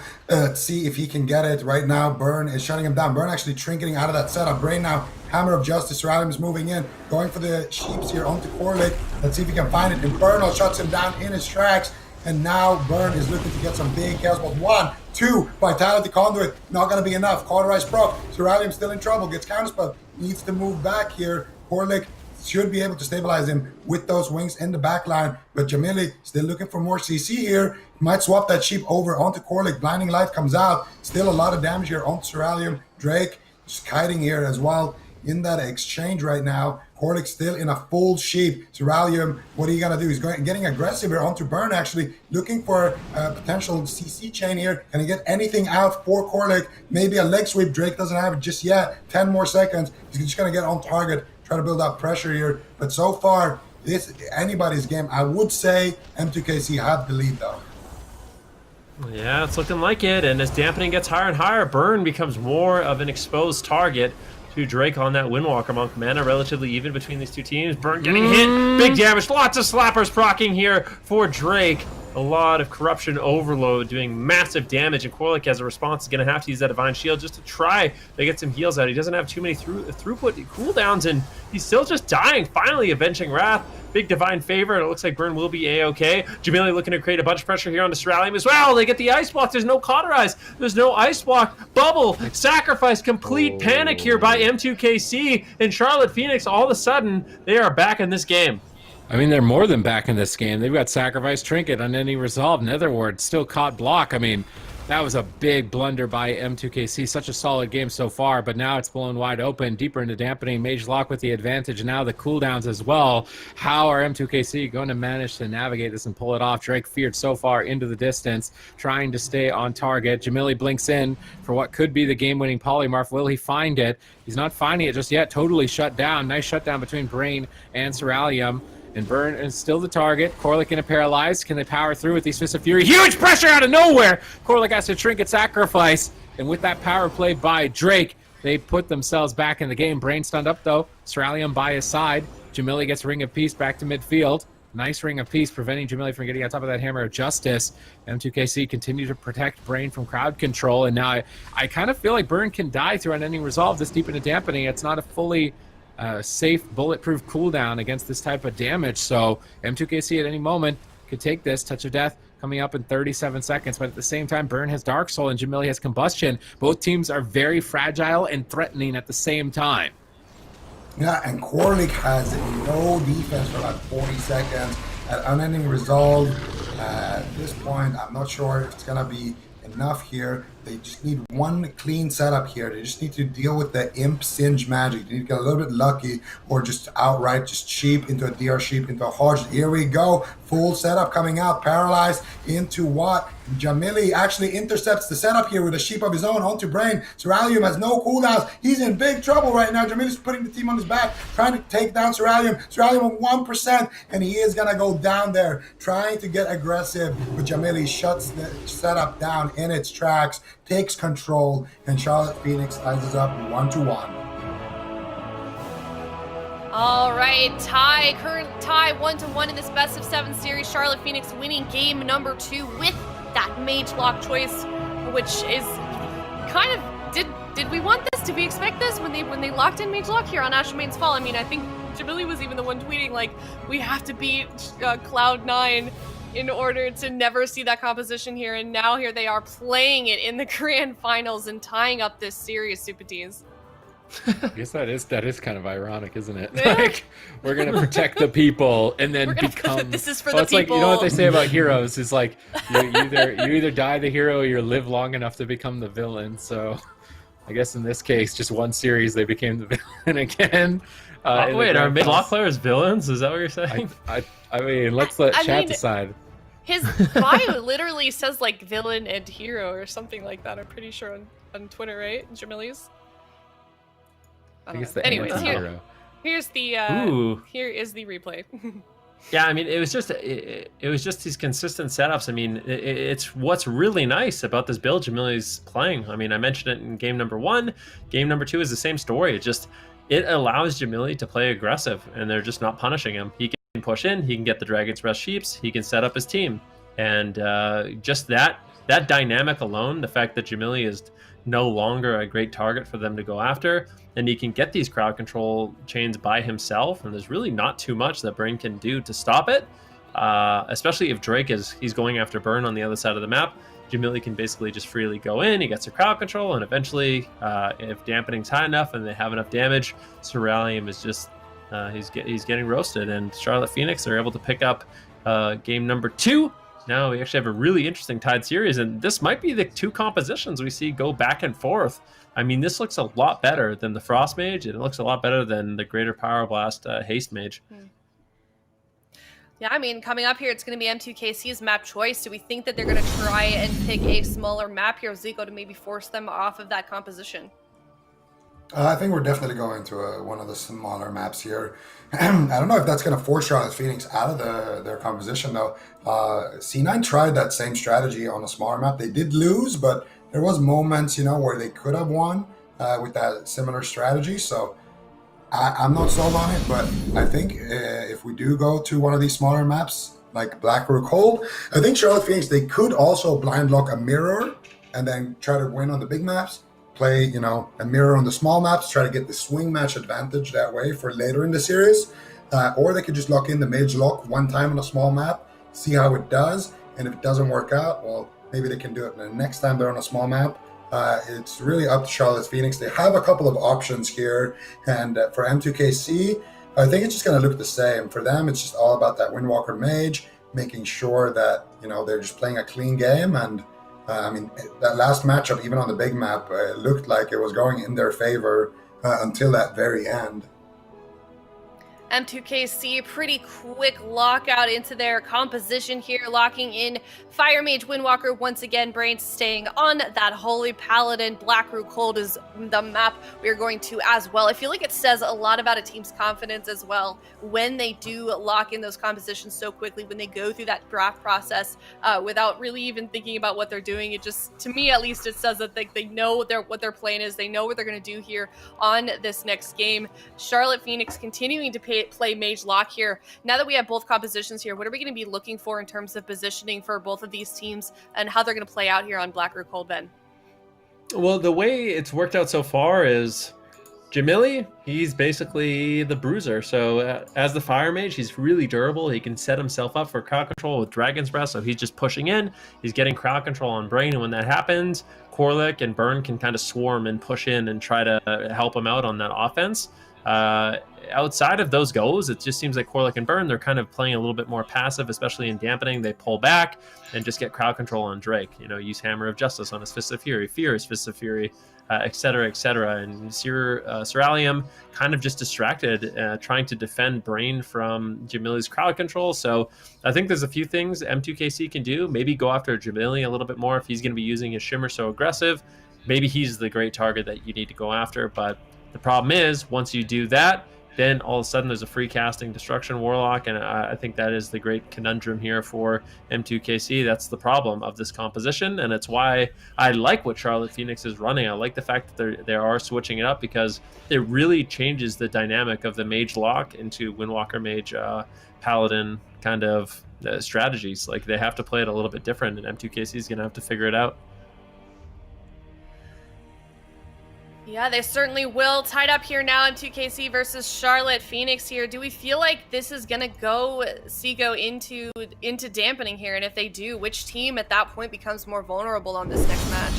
See if he can get it right now. Burn is shutting him down. Burn actually trinketing out of that setup. Brain now, Hammer of Justice. Cerulean is moving in, going for the Sheeps here onto Korlik. Let's see if he can find it. Infernal shuts him down in his tracks. And now Burn is looking to get some big Chaos Balls. 1, 2, Vitality Conduit. Not going to be enough. Cauterized proc. Cerulean still in trouble. Gets counterspell. Needs to move back here. Korlik should be able to stabilize him with those wings in the back line. But Jamili still looking for more CC here. Might swap that Sheep over onto Korlik. Blinding Light comes out. Still a lot of damage here onto Cerulean. Drake just kiting here as well in that exchange right now. Korlik still in a full Sheep. Cerulean, what are you going to do? He's getting aggressive here onto Burn, actually. Looking for a potential CC chain here. Can he get anything out for Korlik? Maybe a leg sweep. Drake doesn't have it just yet. 10 more seconds. He's just going to get on target. Try to build up pressure here. But so far, this anybody's game. I would say M2KC have the lead, though. Yeah, it's looking like it. And as dampening gets higher and higher, Burn becomes more of an exposed target to Drake on that Windwalker Monk. Mana relatively even between these two teams. Burn getting hit. Big damage. Lots of slappers proccing here for Drake. A lot of corruption overload doing massive damage, and Korlik as a response is going to have to use that Divine Shield just to try to get some heals out. He doesn't have too many throughput cooldowns, and he's still just dying. Finally avenging Wrath. Big Divine Favor, and it looks like Burn will be A-okay. Jamili looking to create a bunch of pressure here on the Cerulean as well. They get the Ice Block. There's no Cauterize. There's no Ice Block. Bubble. Sacrifice. Complete panic here by M2KC. And Charlotte Phoenix, all of a sudden, they are back in this game. I mean, they're more than back in this game. They've got Sacrifice, Trinket, Unending Resolve, Netherward, still caught block. I mean, that was a big blunder by M2KC. Such a solid game so far, but now it's blown wide open, deeper into dampening. Mage Lock with the advantage, now the cooldowns as well. How are M2KC going to manage to navigate this and pull it off? Drake feared so far into the distance, trying to stay on target. Jamili blinks in for what could be the game-winning polymorph. Will he find it? He's not finding it just yet. Totally shut down. Nice shutdown between Brain and Cerulean. And Burn is still the target. Korlik in a paralyzed. Can they power through with these Fists of Fury? Huge pressure out of nowhere! Korlik has to Trinket Sacrifice. And with that power play by Drake, they put themselves back in the game. Brain stunned up, though. Cerulean by his side. Jamili gets Ring of Peace back to midfield. Nice Ring of Peace, preventing Jamili from getting on top of that Hammer of Justice. M2KC continue to protect Brain from crowd control. And now I kind of feel like Burn can die through Unending Resolve this deep into dampening. It's not a fully safe, bulletproof cooldown against this type of damage. So M2KC at any moment could take this. Touch of Death coming up in 37 seconds. But at the same time, Burn has Dark Soul and Jamili has Combustion. Both teams are very fragile and threatening at the same time. Yeah, and Korlik has no defense for like 40 seconds. At Unending Resolve, at this point, I'm not sure if it's going to be enough here. They just need one clean setup here. They just need to deal with the Imp Singe magic. They need to get a little bit lucky, or just outright just Sheep into a DR Sheep into a Hodge. Here we go. Full setup coming out. Paralyzed into what? Jamili actually intercepts the setup here with a Sheep of his own onto Brain. Cerulean has no cooldowns. He's in big trouble right now. Jamili's putting the team on his back, trying to take down Cerulean. Cerulean with 1%, and he is going to go down there, trying to get aggressive. But Jamili shuts the setup down in its tracks, takes control, and Charlotte Phoenix ties up 1-1. All right, current tie 1-1 in this best of 7 series. Charlotte Phoenix winning game number 2 with that Mage Lock choice, which is kind of, did we want this? Did we expect this when they locked in Mage Lock here on Ashmane's Fall? I mean, I think Jamili was even the one tweeting like, we have to beat Cloud9 in order to never see that composition here, and now here they are playing it in the grand finals and tying up this series, Super Tees. I guess that is kind of ironic, isn't it? Yeah. Like, we're gonna protect the people and then become. This is for Well, the it's like, people. you know what they say about heroes is like you either die the hero or you live long enough to become the villain. So, I guess in this case, just one series they became the villain again. Wait, are mid-lock players villains? Is that what you're saying? I mean, let's let I chat mean, decide. His bio literally says like villain and hero or something like that. I'm pretty sure on Twitter, right? Jamili's. I think it's the Anyways, anti-hero. here's the Ooh. here is the replay. Yeah, I mean, it was just these consistent setups. I mean, it's what's really nice about this build Jamili's playing. I mean, I mentioned it in game number 1. Game number 2 is the same story. It allows Jamili to play aggressive, and they're just not punishing him. He can push in, he can get the Dragon's Breath Sheeps, he can set up his team, and just that dynamic alone, the fact that Jamili is no longer a great target for them to go after, and he can get these crowd control chains by himself, and there's really not too much that Brain can do to stop it, especially if Drake he's going after Burn on the other side of the map. Jamili can basically just freely go in, he gets a crowd control, and eventually, if dampening's high enough and they have enough damage, Cerealium is just, he's getting roasted, and Charlotte Phoenix are able to pick up game number 2. Now we actually have a really interesting tied series, and this might be the 2 compositions we see go back and forth. I mean, this looks a lot better than the Frost Mage, and it looks a lot better than the Greater Power Blast Haste Mage. Yeah, I mean, coming up here, it's going to be M2KC's map choice. Do we think that they're going to try and pick a smaller map here, Zico, to maybe force them off of that composition? I think we're definitely going to one of the smaller maps here. I don't know if that's going to force Charlotte Phoenix out of their composition, though. C9 tried that same strategy on a smaller map. They did lose, but there was moments, where they could have won with that similar strategy. So I'm not sold on it, but I think if we do go to one of these smaller maps, like Black Rook Hold, I think Charlotte Phoenix, they could also blind lock a mirror and then try to win on the big maps. Play, a mirror on the small maps, try to get the swing match advantage that way for later in the series. Or they could just lock in the mage lock one time on a small map, see how it does, and if it doesn't work out, well, maybe they can do it the next time they're on a small map. It's really up to Charlotte Phoenix. They have a couple of options here, and for M2KC, I think it's just going to look the same. For them, it's just all about that Windwalker Mage, making sure that, they're just playing a clean game, and that last matchup, even on the big map, looked like it was going in their favor until that very end. M2KC, pretty quick lockout into their composition here, locking in Fire Mage Windwalker once again. Brain staying on that Holy Paladin. Black Rook Hold is the map we're going to as well. I feel like it says a lot about a team's confidence as well when they do lock in those compositions so quickly, when they go through that draft process without really even thinking about what they're doing. It just, to me at least, it says that they know what their plan is. They know what they're going to do here on this next game. Charlotte Phoenix continuing to play Mage Lock here. Now that we have both compositions here, what are we going to be looking for in terms of positioning for both of these teams and how they're going to play out here on Black Rook Hold, Ben? Well, the way it's worked out so far is Jamili, he's basically the bruiser. So as the Fire Mage, he's really durable. He can set himself up for crowd control with Dragon's Breath. So he's just pushing in. He's getting crowd control on Brain. And when that happens, Corlick and Burn can kind of swarm and push in and try to help him out on that offense. Outside of those goals, it just seems like Corlick and Burn, they're kind of playing a little bit more passive, especially in dampening. They pull back and just get crowd control on Drake. Use Hammer of Justice on his Fist of Fury, fear his Fist of Fury, etc., etc. And Cerealium kind of just distracted, trying to defend Brain from Jamili's crowd control. So I think there's a few things M2KC can do. Maybe go after Jamili a little bit more if he's going to be using his Shimmer so aggressive. Maybe he's the great target that you need to go after. But the problem is, once you do that, then all of a sudden there's a free casting Destruction Warlock, and I think that is the great conundrum here for M2KC. That's the problem of this composition, and it's why I like what Charlotte Phoenix is running. I like the fact that they are switching it up, because it really changes the dynamic of the Mage Lock into Windwalker Mage Paladin kind of strategies. Like, they have to play it a little bit different, and M2KC is going to have to figure it out. Yeah, they certainly will. Tied up here now in M2KC versus Charlotte Phoenix here. Do we feel like this is going to go into dampening here? And if they do, which team at that point becomes more vulnerable on this next match?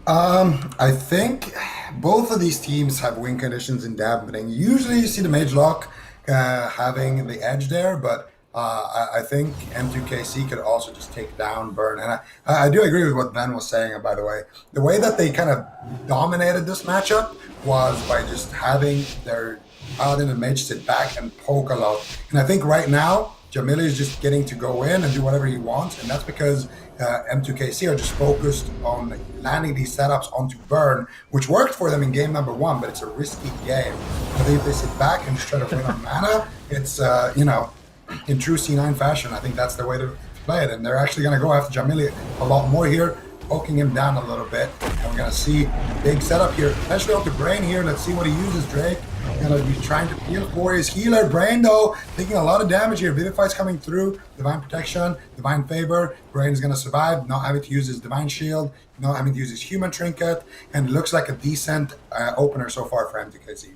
I think both of these teams have win conditions in dampening. Usually you see the Mage Lock having the edge there, but I think M2KC could also just take down Burn. And I do agree with what Ben was saying, by the way. The way that they kind of dominated this matchup was by just having their Paladin and Mage sit back and poke a lot. And I think right now, Jamili is just getting to go in and do whatever he wants, and that's because M2KC are just focused on landing these setups onto Burn, which worked for them in game number 1, but it's a risky game. I think if they sit back and just try to win on mana, it's, in true C9 fashion, I think that's the way to play it, and they're actually going to go after Jamili a lot more here, poking him down a little bit, and we're going to see a big setup here, especially off the Brain here. Let's see what he uses, Drake. Gonna be trying to peel for his healer. Brain, though, taking a lot of damage here. Vivify's coming through. Divine Protection, Divine Favor. Brain is gonna survive, not having to use his Divine Shield, not having to use his Human Trinket, and it looks like a decent opener so far for M2KC.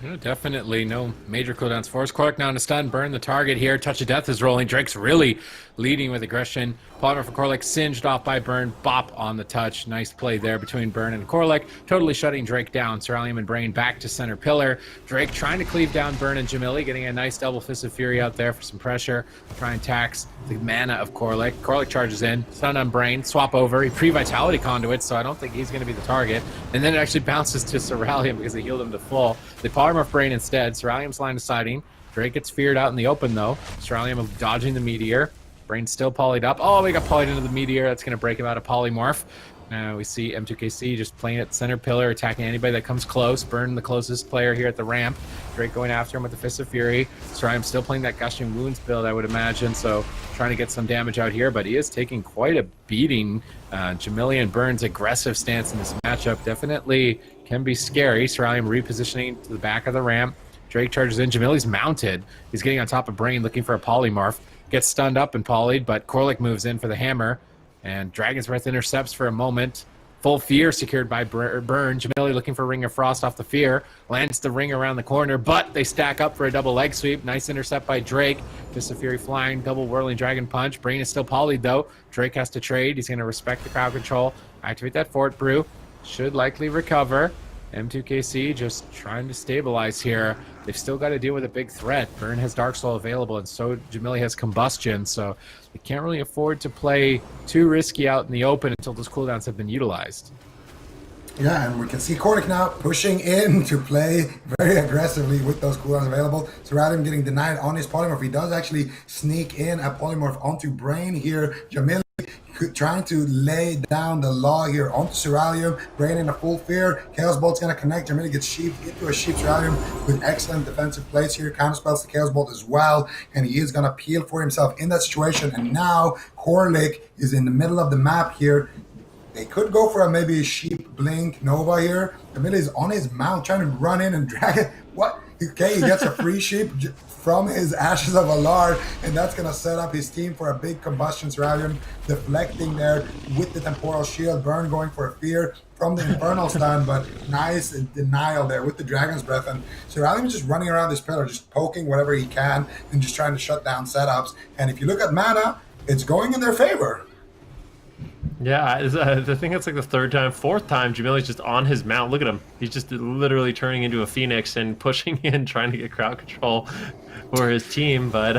No, definitely no major cooldowns for us. Cork now in a stun, Burn the target here. Touch of Death is rolling. Drake's really leading with aggression. Polymer for Corlick singed off by Burn. Bop on the touch. Nice play there between Burn and Corlick. Totally shutting Drake down. Cerulean and Brain back to center pillar. Drake trying to cleave down Burn and Jamili, getting a nice double Fist of Fury out there for some pressure. Try and tax the mana of Corlick. Corlick charges in. Stun on Brain. Swap over. He pre-Vitality conduit, so I don't think he's going to be the target. And then it actually bounces to Cerulean because he healed him to full. They Polymer for Brain instead. Cerulean's line of sighting. Drake gets feared out in the open, though. Cerulean dodging the Meteor. Brain's still polyed up. Oh, we got polyed into the Meteor. That's going to break him out of Polymorph. Now we see M2KC just playing at center pillar, attacking anybody that comes close. Burn the closest player here at the ramp. Drake going after him with the Fist of Fury. I'm still playing that Gushing Wounds build, I would imagine, so trying to get some damage out here, but he is taking quite a beating. Jamili and Burn's aggressive stance in this matchup definitely can be scary. Cerulean repositioning to the back of the ramp. Drake charges in. Jamili's mounted. He's getting on top of Brain, looking for a polymorph. Gets stunned up and polyed, but Corlick moves in for the hammer. And Dragon's Breath intercepts for a moment. Full Fear secured by Burn. Jamili looking for Ring of Frost off the Fear. Lands the ring around the corner, but they stack up for a double leg sweep. Nice intercept by Drake. Fist of Fury flying, double whirling Dragon Punch. Brain is still polyed, though. Drake has to trade. He's going to respect the crowd control. Activate that Fort Brew. Should likely recover. M2KC just trying to stabilize here. They've still got to deal with a big threat. Burn has Dark Soul available, and so Jamili has Combustion, so they can't really afford to play too risky out in the open until those cooldowns have been utilized. Yeah, and we can see Cordic now pushing in to play very aggressively with those cooldowns available. So rather than getting denied on his polymorph, he does actually sneak in a polymorph onto Brain here. Jamili trying to lay down the law here onto Cerulean. Brain in a full fear. Chaos Bolt's going to connect. Jamili gets sheeped into a sheep Cerulean with excellent defensive plays here. Counterspells the Chaos Bolt as well. And he is going to peel for himself in that situation. And now Corlick is in the middle of the map here. They could go for a maybe sheep blink Nova here. Jamili is on his mount trying to run in and drag it. What? Okay, he gets a free sheep from his Ashes of Alar, and that's going to set up his team for a big combustion. Cerulean deflecting there with the Temporal Shield. Burn going for a fear from the Infernal Stun, but nice denial there with the Dragon's Breath. And Cerulean just running around this pillar, just poking whatever he can and just trying to shut down setups. And if you look at mana, it's going in their favor. Yeah, I think it's like the third time, fourth time Jamili's just on his mount. Look at him. He's just literally turning into a phoenix and pushing in, trying to get crowd control for his team. But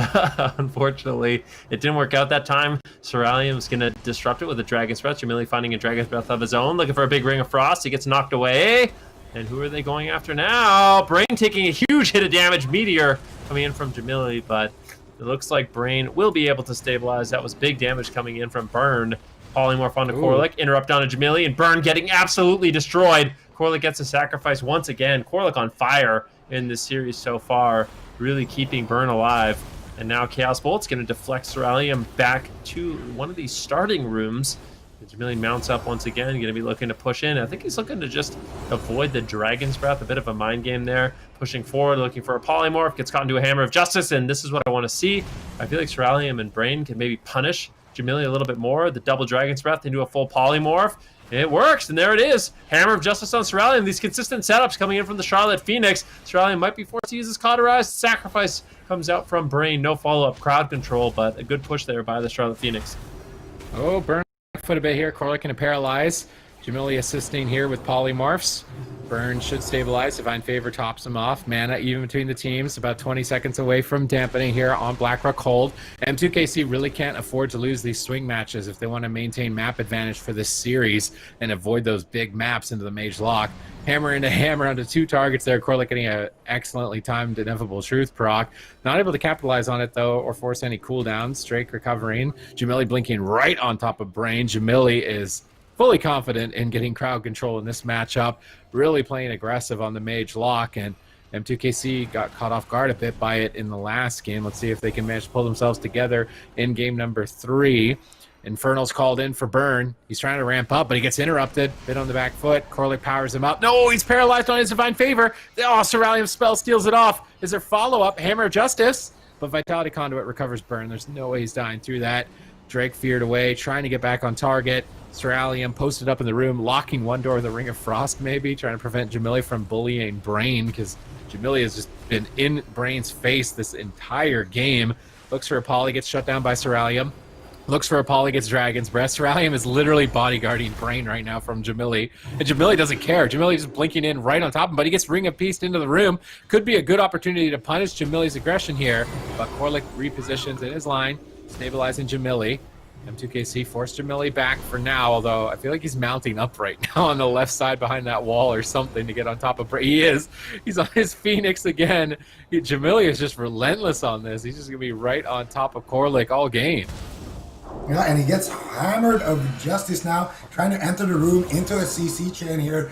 unfortunately, it didn't work out that time. Cerulean was going to disrupt it with a Dragon's Breath. Jamili finding a Dragon's Breath of his own, looking for a big Ring of Frost. He gets knocked away. And who are they going after now? Brain taking a huge hit of damage. Meteor coming in from Jamili, but it looks like Brain will be able to stabilize. That was big damage coming in from Burn. Polymorph onto Corlick, interrupt onto Jamili, and Burn getting absolutely destroyed. Corlick gets a sacrifice once again. Corlick on fire in this series so far, really keeping Burn alive. And now Chaos Bolt's going to deflect Cerulean back to one of these starting rooms. Jamili mounts up once again, going to be looking to push in. I think he's looking to just avoid the Dragon's Breath, a bit of a mind game there. Pushing forward, looking for a polymorph, gets caught into a Hammer of Justice, and this is what I want to see. I feel like Cerulean and Brain can maybe punish Jamili a little bit more. The double Dragon's Breath into a full polymorph. It works, and there it is. Hammer of Justice on Cerulean. These consistent setups coming in from the Charlotte Phoenix. Cerulean might be forced to use his Cauterized. Sacrifice comes out from Brain. No follow-up crowd control, but a good push there by the Charlotte Phoenix. Oh, Burn foot a bit here. Corlick going to paralyze. Jamili assisting here with polymorphs. Burn should stabilize. Divine Favor tops him off. Mana even between the teams. About 20 seconds away from dampening here on Blackrock Hold. M2KC really can't afford to lose these swing matches if they want to maintain map advantage for this series and avoid those big maps into the Mage Lock. Hammer into hammer onto 2 targets there. Corlick getting an excellently timed Ineffable Truth proc. Not able to capitalize on it though or force any cooldowns. Drake recovering. Jamili blinking right on top of Brain. Jamili is fully confident in getting crowd control in this matchup, really playing aggressive on the Mage Lock, and M2KC got caught off guard a bit by it in the last game. Let's see if they can manage to pull themselves together in game number 3. Infernal's called in for Burn. He's trying to ramp up, but he gets interrupted. Bit on the back foot. Corlick powers him up. No, he's paralyzed on his Divine Favor. Oh, Cerulean spell steals it off. Is there follow-up? Hammer of Justice. But Vitality Conduit recovers Burn. There's no way he's dying through that. Drake feared away, trying to get back on target. Cerulean posted up in the room, locking one door of the Ring of Frost maybe, trying to prevent Jamili from bullying Brain, because Jamili has just been in Brain's face this entire game. Looks for a poly, gets shut down by Cerulean. Looks for a poly, gets Dragon's Breath. Cerulean is literally bodyguarding Brain right now from Jamili. And Jamili doesn't care. Jamili just blinking in right on top of him, but he gets Ring of Peace into the room. Could be a good opportunity to punish Jamili's aggression here, but Corlick repositions in his line, stabilizing Jamili. M2KC forced Jamili back for now, although I feel like he's mounting up right now on the left side behind that wall or something to get on top of Brain. He is. He's on his Phoenix again. Jamili is just relentless on this. He's just going to be right on top of Corlick all game. Yeah, and he gets hammered of Justice now, trying to enter the room into a CC chain here.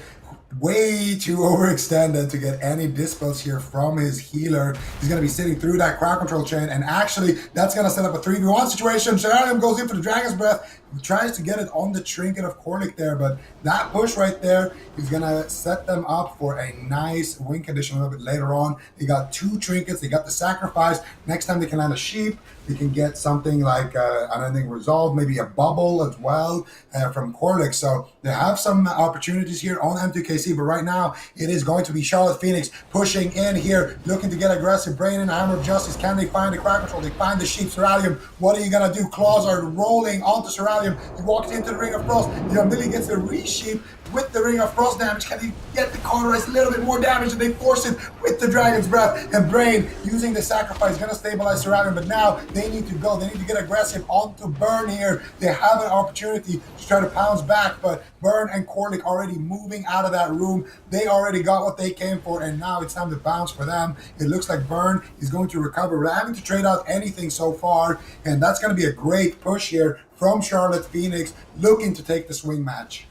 Way too overextended to get any dispels here from his healer. He's going to be sitting through that crowd control chain, and actually that's going to set up a 3v1 situation. Cerulean goes in for the Dragon's Breath. He tries to get it on the trinket of Corlick there, but that push right there is going to set them up for a nice win condition a little bit later on. They got 2 trinkets. They got the sacrifice. Next time they can land a sheep. They can get something like anything resolved, maybe a bubble as well from Corlick. So they have some opportunities here on M2KC, but right now it is going to be Charlotte Phoenix pushing in here, looking to get aggressive. Brain and Hammer of Justice. Can they find the crowd control? They find the sheep. Cerulean, what are you going to do? Claws are rolling onto Cerulean. He walks into the Ring of Frost. Jamili gets the resheep with the Ring of Frost damage. Can he get the cauterize a little bit more damage? And they force it with the Dragon's Breath. And Brain, using the sacrifice, is going to stabilize Cerulean. But now they need to go. They need to get aggressive onto Burn here. They have an opportunity to try to pounce back. But Burn and Corlick already moving out of that room. They already got what they came for. And now it's time to bounce for them. It looks like Burn is going to recover without having to trade out anything so far. And that's going to be a great push here from Charlotte Phoenix, looking to take the swing match.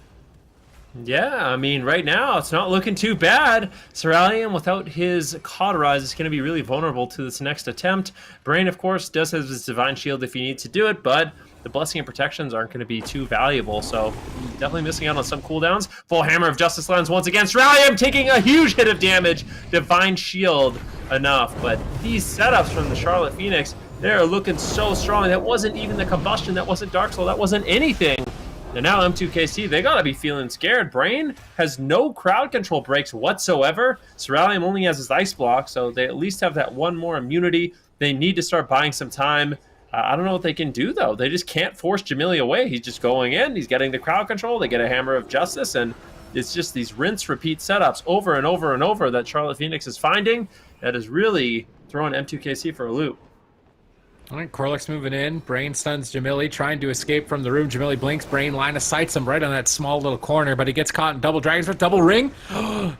Yeah, I mean, right now, it's not looking too bad. Cerulean, without his Cauterize, is going to be really vulnerable to this next attempt. Brain, of course, does have his Divine Shield if he needs to do it, but the Blessing and Protections aren't going to be too valuable, so definitely missing out on some cooldowns. Full Hammer of Justice lands once again. Cerulean taking a huge hit of damage. Divine Shield enough, but these setups from the Charlotte Phoenix, they're looking so strong. That wasn't even the combustion. That wasn't Dark Soul. That wasn't anything. And now M2KC, they gotta be feeling scared. Brain has no crowd control breaks whatsoever. Cerulean only has his Ice Block, so they at least have that one more immunity. They need to start buying some time. I don't know what they can do, though. They just can't force Jamili away. He's just going in. He's getting the crowd control. They get a Hammer of Justice, and it's just these rinse, repeat setups over and over and over that Charlotte Phoenix is finding that is really throwing M2KC for a loop. All right, Corlick's moving in. Brain stuns Jamili, trying to escape from the room. Jamili blinks. Brain line of sights him right on that small little corner, but he gets caught in double Dragon's Breath, double ring.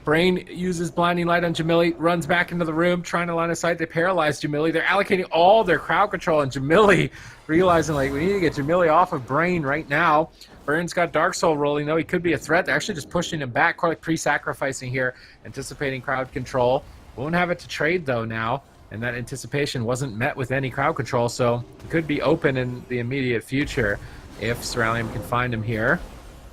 Brain uses blinding light on Jamili, runs back into the room, trying to line of sight. They paralyze Jamili. They're allocating all their crowd control, and Jamili realizing, like, we need to get Jamili off of Brain right now. Burn's got Dark Soul rolling, though. He could be a threat. They're actually just pushing him back. Corlick pre-sacrificing here, anticipating crowd control. Won't have it to trade, though, now. And that anticipation wasn't met with any crowd control, so it could be open in the immediate future if Cerulean can find him here.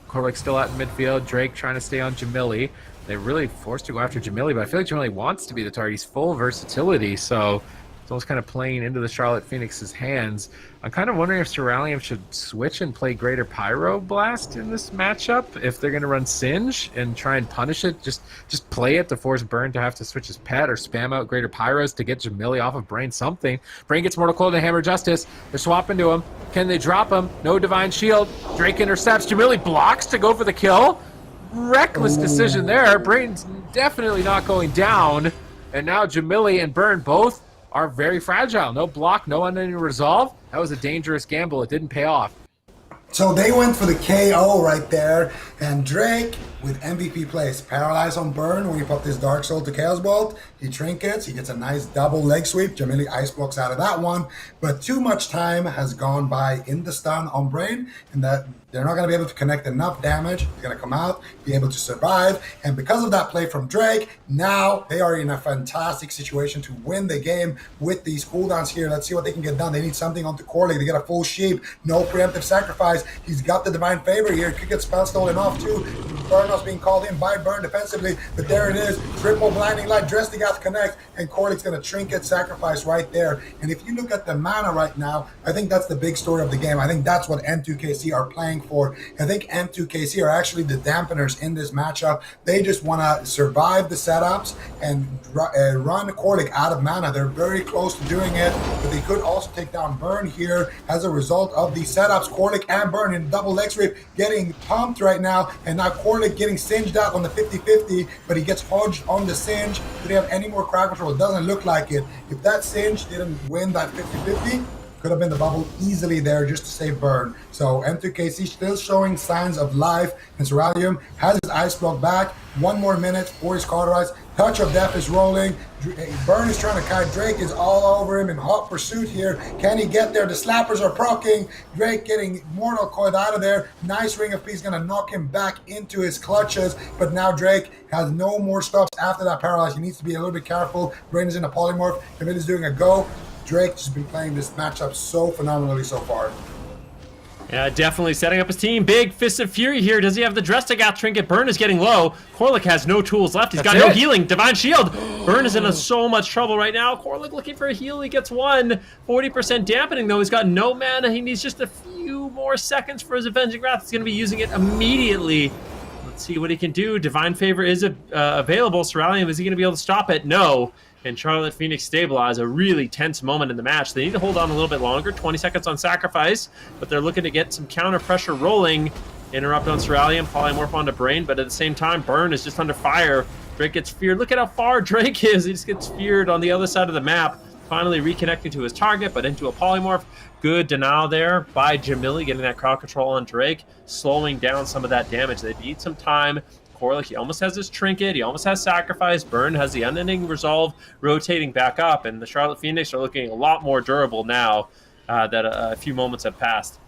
Corlick still out in midfield. Drake trying to stay on Jamili. They're really forced to go after Jamili, but I feel like Jamili wants to be the target. He's full versatility, so It's almost kind of playing into the Charlotte Phoenix's hands. I'm kind of wondering if Cerulean should switch and play Greater Pyroblast in this matchup. If they're going to run Singe and try and punish it, just play it to force Burn to have to switch his pet, or spam out Greater Pyros to get Jamili off of Brain something. Brain gets Mortal Coil to Hammer Justice. They're swapping to him. Can they drop him? No Divine Shield. Drake intercepts. Jamili blocks to go for the kill. Reckless decision there. Brain's definitely not going down. And now Jamili and Burn both are very fragile. No block, no unending resolve. That was a dangerous gamble. It didn't pay off. So they went for the KO right there, and Drake with MVP plays. Paralyze on Burn when you pop this Dark Soul to Chaos Bolt. He trinkets, he gets a nice double leg sweep. Jamili ice blocks out of that one, but too much time has gone by in the stun on Brain, and that they're not going to be able to connect enough damage. He's going to come out, be able to survive, and because of that play from Drake, now they are in a fantastic situation to win the game with these cooldowns here. Let's see what they can get done. They need something onto Corley. They get a full sheep, no preemptive sacrifice. He's got the Divine Favor here. Could get spell stolen off too. Burnos being called in by Burn defensively, but there it is. Triple Blinding Light, Drestigath connect, and Corley's going to trinket sacrifice right there. And if you look at the mana right now, I think that's the big story of the game. I think that's what M2KC are playing for. I think M2KC are actually the dampeners in this matchup. They just want to survive the setups and run Corlic out of mana. They're very close to doing it, but they could also take down Burn here as a result of these setups. Corlic and Burn in double leg sweep getting pumped right now, and now Corlic getting singed out on the 50-50, but he gets hodged on the singe. Do they have any more crowd control? It doesn't look like it. If that singe didn't win that 50-50, could have been the bubble easily there just to save Burn. So M2KC still showing signs of life, and Cerulean has his ice block back. 1 more minute for his cauterize. Touch of Death is rolling. Burn is trying to kite. Drake is all over him in hot pursuit here. Can he get there? The slappers are proccing. Drake getting Mortal Coil out of there. Nice Ring of Peace going to knock him back into his clutches. But now Drake has no more stops after that paralyze. He needs to be a little bit careful. Brain is in a polymorph. Camille is doing a go. Drake has been playing this matchup so phenomenally so far. Yeah, definitely setting up his team. Big Fist of Fury here. Does he have the Drestigath trinket? Burn is getting low. Corlic has no tools left. He's got no healing. Divine Shield. Burn is in so much trouble right now. Corlic looking for a heal. He gets one. 40% dampening, though. He's got no mana. He needs just a few more seconds for his Avenging Wrath. He's going to be using it immediately. Let's see what he can do. Divine Favor is available. Cerulean, is he going to be able to stop it? No. And Charlotte Phoenix stabilize, a really tense moment in the match. They need to hold on a little bit longer, 20 seconds on sacrifice, but they're looking to get some counter pressure rolling. Interrupt on Cerulean, polymorph onto Brain, but at the same time, Burn is just under fire. Drake gets feared. Look at how far Drake is. He just gets feared on the other side of the map. Finally reconnecting to his target, but into a polymorph. Good denial there by Jamili, getting that crowd control on Drake, slowing down some of that damage. They need some time. Corlic, he almost has his trinket, he almost has sacrifice. Burn has the unending resolve rotating back up, and the Charlotte Phoenix are looking a lot more durable now that a few moments have passed.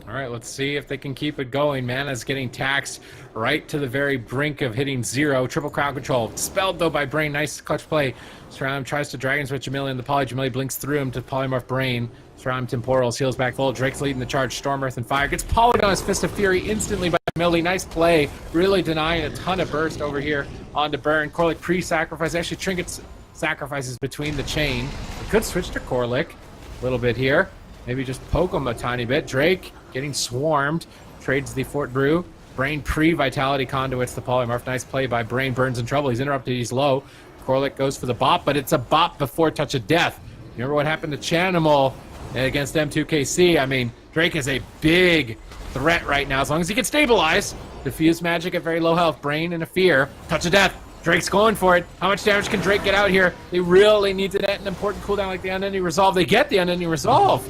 All right, let's see if they can keep it going. Mana's getting taxed right to the very brink of hitting 0. Triple crowd control. Dispelled, though, by Brain. Nice clutch play. Cerulean tries to Dragon Switch Jamili in the poly. Jamili blinks through him to polymorph Brain. Cerulean temporals, heals back full. Drake's leading the charge. Storm, Earth, and Fire. Gets polyed on his Fist of Fury instantly by Jamili. Nice play. Really denying a ton of burst over here onto Burn. Corlic pre-sacrifice. Actually, trinkets sacrifices between the chain. We could switch to Corlic a little bit here. Maybe just poke him a tiny bit. Drake getting swarmed. Trades the Fort Brew. Brain pre-Vitality conduits the polymorph. Nice play by Brain. Burns in trouble. He's interrupted. He's low. Corlic goes for the bop, but it's a bop before Touch of Death. Remember what happened to Chanimal against M2KC? I mean, Drake is a big threat right now. As long as he can stabilize. Diffuse magic at very low health. Brain and a fear. Touch of Death. Drake's going for it. How much damage can Drake get out here? They really need to net an important cooldown like the Unending Resolve. They get the Unending Resolve.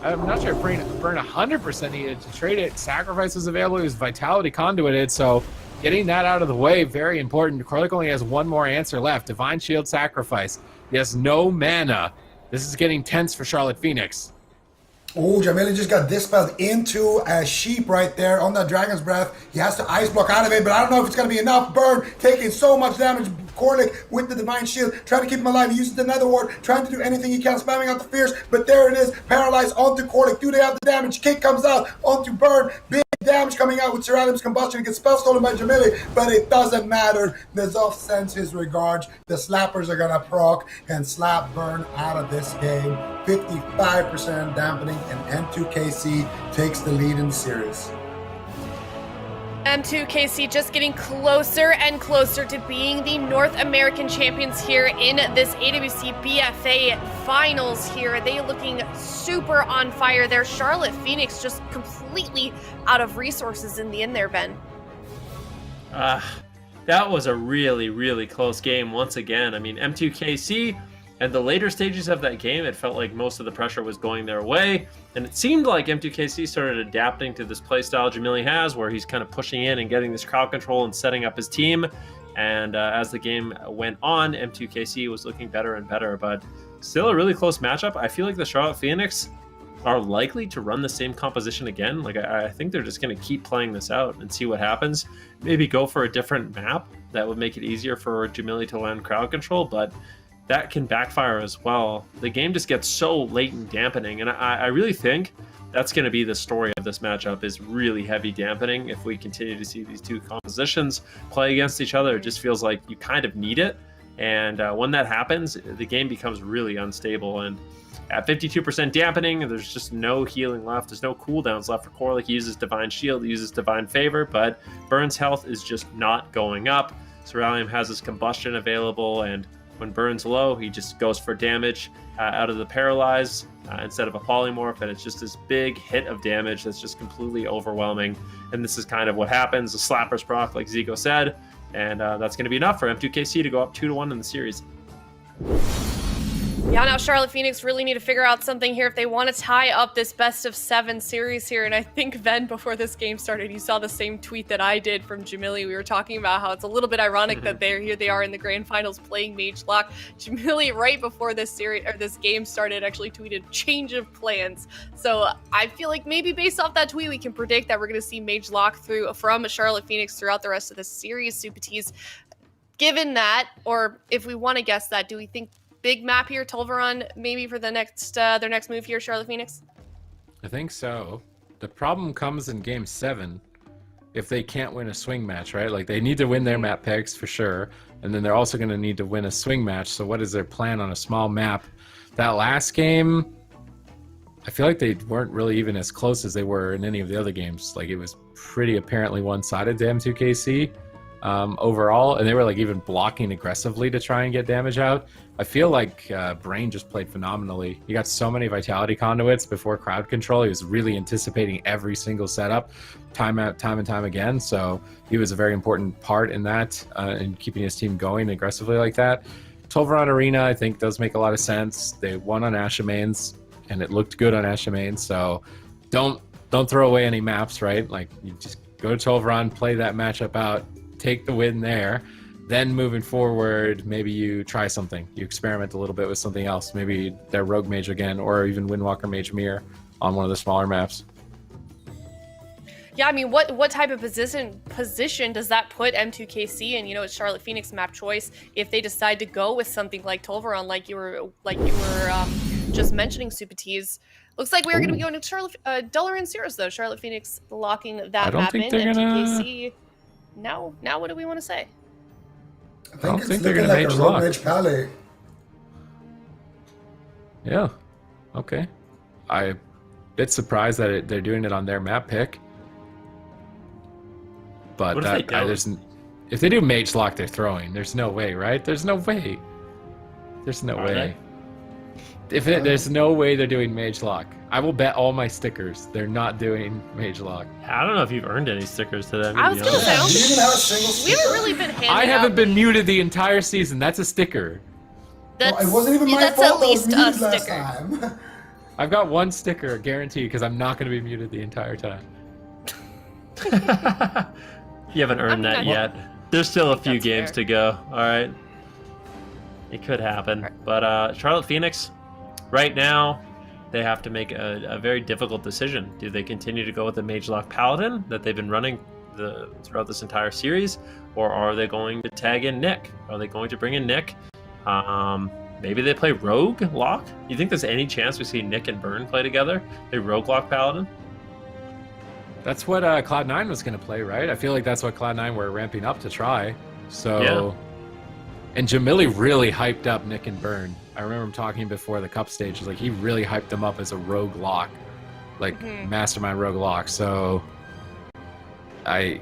I'm not sure if Burn 100% needed to trade it. Sacrifice was available. He was Vitality conduited, so getting that out of the way, very important. Corlic only has one more answer left. Divine Shield Sacrifice. He has no mana. This is getting tense for Charlotte Phoenix. Oh, Jamili just got dispelled into a sheep right there on that Dragon's Breath. He has to ice block out of it, but I don't know if it's going to be enough. Burn taking so much damage. Corlick with the Divine Shield, trying to keep him alive. He uses the Nether Ward, trying to do anything he can, spamming out the Fierce, but there it is, paralyzed onto Corlick. Do they have the damage? Kick comes out onto Burn. Big damage coming out with Sir Adam's combustion. It gets spell stolen by Jamili, but it doesn't matter. The Zoff sends his regards. The slappers are gonna proc and slap Burn out of this game. 55% dampening, and M2KC takes the lead in the series. M2KC just getting closer and closer to being the North American champions here in this AWC BFA finals here. They looking super on fire there. Charlotte Phoenix just completely out of resources in the end there, Ben. That was a really, really close game once again. I mean, M2KC, at the later stages of that game, it felt like most of the pressure was going their way. And it seemed like M2KC started adapting to this playstyle Jamili has, where he's kind of pushing in and getting this crowd control and setting up his team. And as the game went on, M2KC was looking better and better, but still a really close matchup. I feel like the Charlotte Phoenix are likely to run the same composition again. Like, I think they're just going to keep playing this out and see what happens. Maybe go for a different map that would make it easier for Jamili to land crowd control, but that can backfire as well. The game just gets so late and dampening, and I really think that's going to be the story of this matchup, is really heavy dampening. If we continue to see these two compositions play against each other, it just feels like you kind of need it. And when that happens, the game becomes really unstable. And at 52% dampening, there's just no healing left. There's no cooldowns left for Corlick. He uses Divine Shield, he uses Divine Favor, but Burn's health is just not going up. Ceralium has his combustion available, and when Burn's low, he just goes for damage out of the Paralyze instead of a Polymorph, and it's just this big hit of damage that's just completely overwhelming. And this is kind of what happens. The Slappers proc, like Zico said, and that's going to be enough for M2KC to go up 2-1 in the series. Yeah, now Charlotte Phoenix really need to figure out something here if they want to tie up this best-of-7 series here. And I think, Ben, before this game started, you saw the same tweet that I did from Jamili. We were talking about how it's a little bit ironic that they are in the grand finals playing Mage Lock. Jamili, right before this series or this game started, actually tweeted change of plans. So I feel like maybe based off that tweet, we can predict that we're going to see Mage Lock from Charlotte Phoenix throughout the rest of the series. Supatees, given that, or if we want to guess that, do we think big map here, Tolvaron, maybe for the next their next move here, Charlotte Phoenix? I think so. The problem comes in game 7 if they can't win a swing match, right? Like, they need to win their map picks for sure, and then they're also going to need to win a swing match. So what is their plan on a small map? That last game, I feel like they weren't really even as close as they were in any of the other games. Like, it was pretty apparently one-sided to M2KC overall, and they were like even blocking aggressively to try and get damage out. I feel like Brain just played phenomenally. He got so many Vitality Conduits before crowd control. He was really anticipating every single setup, time and time again. So he was a very important part in that, in keeping his team going aggressively like that. Tolvaron Arena, I think, does make a lot of sense. They won on Ashamains, and it looked good on Ashamains. So don't throw away any maps, right? Like, you just go to Tolvaron, play that matchup out, take the win there. Then moving forward, maybe you try something. You experiment a little bit with something else. Maybe their Rogue Mage again, or even Windwalker Mage Mirror on one of the smaller maps. Yeah, I mean, what type of position does that put M2KC in? You know, it's Charlotte Phoenix map choice. If they decide to go with something like Tolvaron, like you were just mentioning, Supatees. Looks like we're going to be going to Charlotte Dalaran Zeros though. Charlotte Phoenix locking that map in. M2KC. Now what do we want to say? I don't think they're going to make Rogue Mage Pally. Yeah. Okay. I'm a bit surprised that they're doing it on their map pick. But if they do Mage Lock, they're throwing. There's no way, right? There's no way. There's no way. There's no way they're doing Mage Lock. I will bet all my stickers they're not doing Mage Lock. I don't know if you've earned any stickers today. I was gonna say, do you even have a single sticker? We haven't really been handing I haven't out been muted the entire season. That's a sticker. That's, it wasn't even my that's fault. at least I a was muted sticker. last time. I've got one sticker, guaranteed, because I'm not going to be muted the entire time. You haven't earned that yet. There's still a few games to go. All right. It could happen. But Charlotte Phoenix, right now, they have to make a very difficult decision. Do they continue to go with the Mage Lock Paladin that they've been running throughout this entire series, or are they going to tag in Nick? Are they going to bring in Nick? Maybe they play Rogue Lock? You think there's any chance we see Nick and Burn play together? They Rogue Lock Paladin? That's what Cloud9 was going to play, right? I feel like that's what Cloud9 were ramping up to try. So, yeah. And Jamili really hyped up Nick and Burn. I remember him talking before the cup stage. Like, he really hyped them up as a rogue lock, like mastermind rogue lock. So I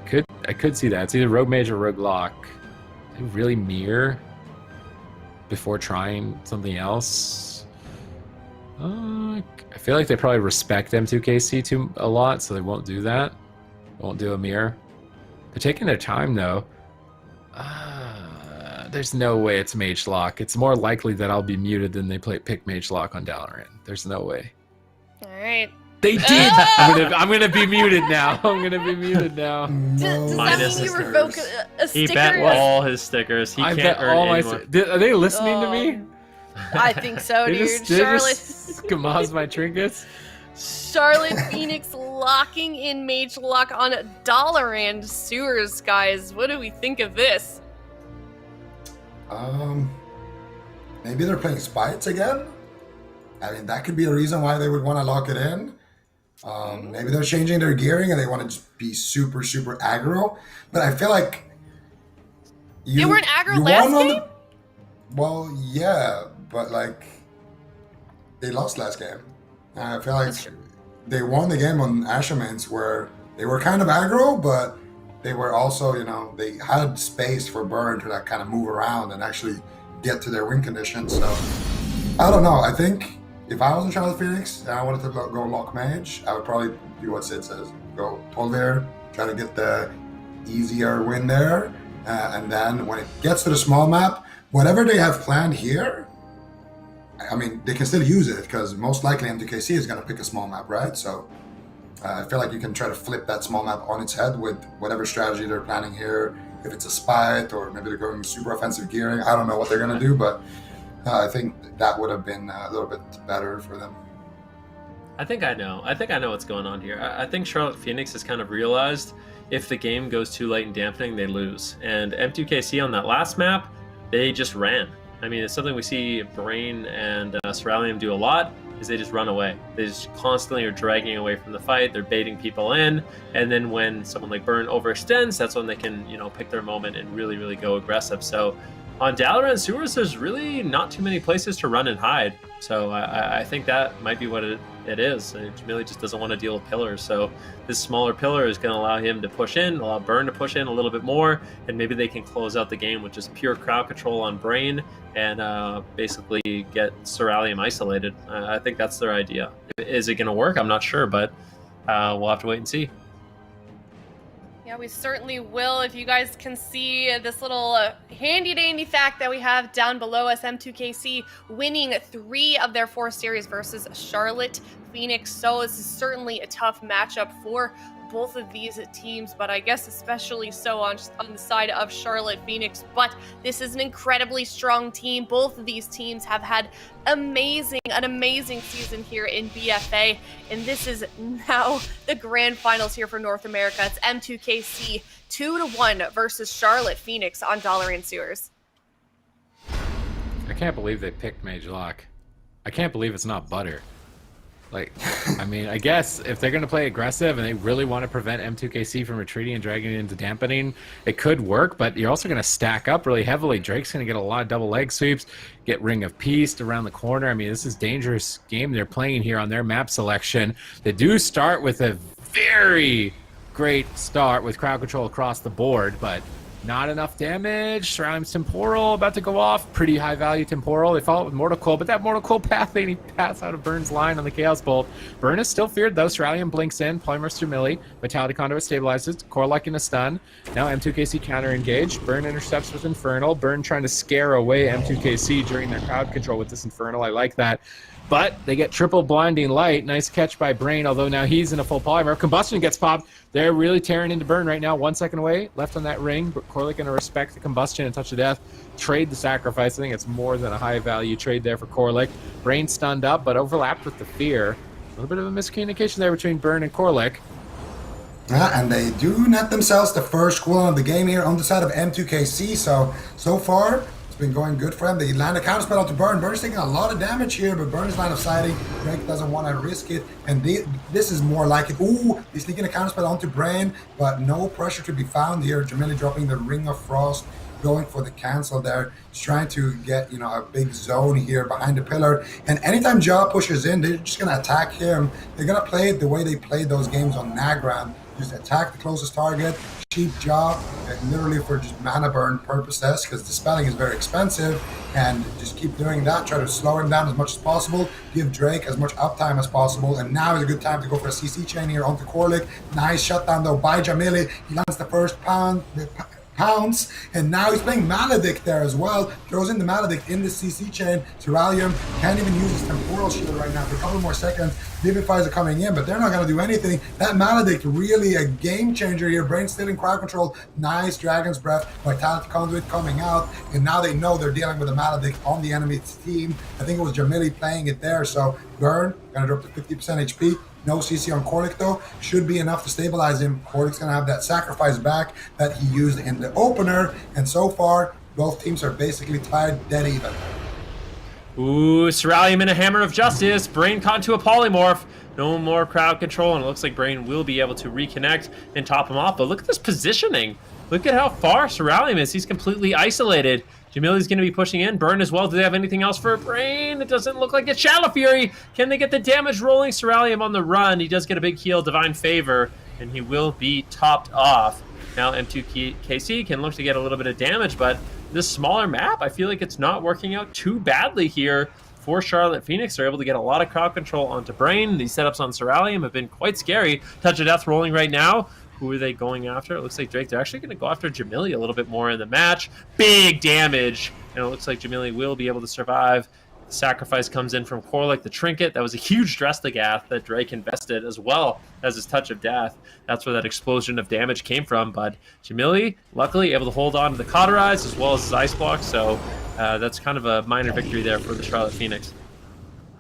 could see that. It's either rogue mage or rogue lock. They really mirror before trying something else. I feel like they probably respect M2KC a lot, so they won't do that. They won't do a mirror. They're taking their time though. There's no way it's Mage Lock. It's more likely that I'll be muted than they pick Mage Lock on Dalaran. There's no way. All right. They did! I'm gonna be muted now. I'm gonna be muted now. Does that mean you revoke a sticker? He bet all his stickers. He can't earn all any more. Are they listening to me? I think so, They dude. just schmaz my trinkets. Charlotte Phoenix locking in Mage Lock on Dalaran Sewers, guys. What do we think of this? Maybe they're playing Spites again. I mean, that could be a reason why they would want to lock it in. Maybe they're changing their gearing and they want to just be super, super aggro. But I feel like they weren't aggro last game? Well, yeah, but like they lost last game. I feel like they won the game on Ashermans where they were kind of aggro, but they were also, you know, they had space for Burn to like kind of move around and actually get to their win condition. So I don't know. I think if I was in Charlotte Phoenix and I wanted to go lock mage, I would probably do what Sid says. Go 12 there, try to get the easier win there. And then when it gets to the small map, whatever they have planned here, I mean, they can still use it because most likely M2KC is going to pick a small map, right? So I feel like you can try to flip that small map on its head with whatever strategy they're planning here. If it's a spite or maybe they're going super offensive gearing, I don't know what they're going to do, but I think that would have been a little bit better for them. I think I know what's going on here. I think Charlotte Phoenix has kind of realized if the game goes too late in dampening, they lose. And M2KC on that last map, they just ran. I mean, it's something we see Brain and Cerulean do a lot, is they just run away. They just constantly are dragging away from the fight. They're baiting people in. And then when someone like Burn overextends, that's when they can, you know, pick their moment and really, really go aggressive. So on Dalaran Sewers, there's really not too many places to run and hide. So I think that might be what it is. Jamili just doesn't want to deal with pillars. So this smaller pillar is going to allow him to push in, allow Burn to push in a little bit more, and maybe they can close out the game with just pure crowd control on Brain and basically get Cerulean isolated. I think that's their idea. Is it going to work? I'm not sure, but we'll have to wait and see. Yeah, we certainly will. If you guys can see this little handy-dandy fact that we have down below us, M2KC winning 3 of their 4 series versus Charlotte Phoenix. So this is certainly a tough matchup for both of these teams, but I guess especially so on the side of Charlotte Phoenix. But this is an incredibly strong team. Both of these teams have had an amazing season here in BFA, and this is now the grand finals here for North America. It's M2KC 2-1 versus Charlotte Phoenix on Dalaran Sewers. I can't believe they picked Mage Lock. I can't believe it's not Butter. Like, I mean, I guess if they're going to play aggressive and they really want to prevent M2KC from retreating and dragging it into dampening, it could work, but you're also going to stack up really heavily. Drake's going to get a lot of double leg sweeps, get Ring of Peace around the corner. I mean, this is a dangerous game they're playing here on their map selection. They do start with a very great start with crowd control across the board, but not enough damage. Surrounding's Temporal about to go off. Pretty high value Temporal. They follow it with Mortal Coil, but that Mortal Coil path, he passed out of Burn's line on the Chaos Bolt. Burn is still feared though. Cerulean blinks in. Polymorphs through Millie. Vitality Conduit stabilizes. Core Luck in a stun. Now M2KC counter engaged. Burn intercepts with Infernal. Burn trying to scare away M2KC during their crowd control with this Infernal. I like that. But they get triple blinding light. Nice catch by Brain, although now he's in a full polymorph. Combustion gets popped. They're really tearing into Burn right now. 1 second away left on that ring. But Corlick going to respect the combustion and touch of death. Trade the sacrifice. I think it's more than a high value trade there for Corlick. Brain stunned up, but overlapped with the fear. A little bit of a miscommunication there between Burn and Corlick. And they do net themselves the first cooldown of the game here on the side of M2KC. So far, it's been going good for them. They land a counter spell onto Burn. Burn's taking a lot of damage here, but Burn's line of sighting. Drake doesn't want to risk it. And this is more like it. Ooh, he's sneaking a counter spell onto Brain, but no pressure to be found here. Jamili dropping the Ring of Frost, going for the cancel there. He's trying to get, a big zone here behind the pillar. And anytime Jaw pushes in, they're just going to attack him. They're going to play it the way they played those games on Nagran. Just attack the closest target, cheap Jaw, literally for just mana burn purposes, because dispelling is very expensive, and just keep doing that. Try to slow him down as much as possible, give Drake as much uptime as possible, and now is a good time to go for a CC chain here onto Korlik. Nice shutdown though by Jamili. He lands the first pounds, and now he's playing Maledict there as well. Throws in the Maledict in the CC chain. Ceralium can't even use his temporal shield right now for a couple more seconds. Vivifies are coming in, but they're not going to do anything. That Maledict really a game changer here. Brain still in crowd control. Nice Dragon's Breath. Vitality Conduit coming out, and now they know they're dealing with a Maledict on the enemy's team. I think it was Jamili playing it there, so Burn going to drop to 50% HP. No CC on Korlik though. Should be enough to stabilize him. Korlik's going to have that sacrifice back that he used in the opener. And so far, both teams are basically tied dead even. Ooh, Ceralium in a Hammer of Justice. Brain caught into a Polymorph. No more crowd control, and it looks like Brain will be able to reconnect and top him off. But look at this positioning. Look at how far Ceralium is. He's completely isolated. Jamili's going to be pushing in. Burn as well. Do they have anything else for Brain? It doesn't look like it. Shadow Fury. Can they get the damage rolling? Ceralium on the run. He does get a big heal, Divine Favor, and he will be topped off. Now M2KC can look to get a little bit of damage, but this smaller map, I feel like it's not working out too badly here for Charlotte Phoenix. They're able to get a lot of crowd control onto Brain. These setups on Ceralium have been quite scary. Touch of Death rolling right now. Who are they going after? It looks like Drake. They're actually going to go after Jamili a little bit more in the match. Big damage. And it looks like Jamili will be able to survive. The sacrifice comes in from Korlik, the trinket. That was a huge Drestagath that Drake invested, as well as his Touch of Death. That's where that explosion of damage came from. But Jamili, luckily, able to hold on to the Cauterize as well as his Ice Block. So that's kind of a minor victory there for the Charlotte Phoenix.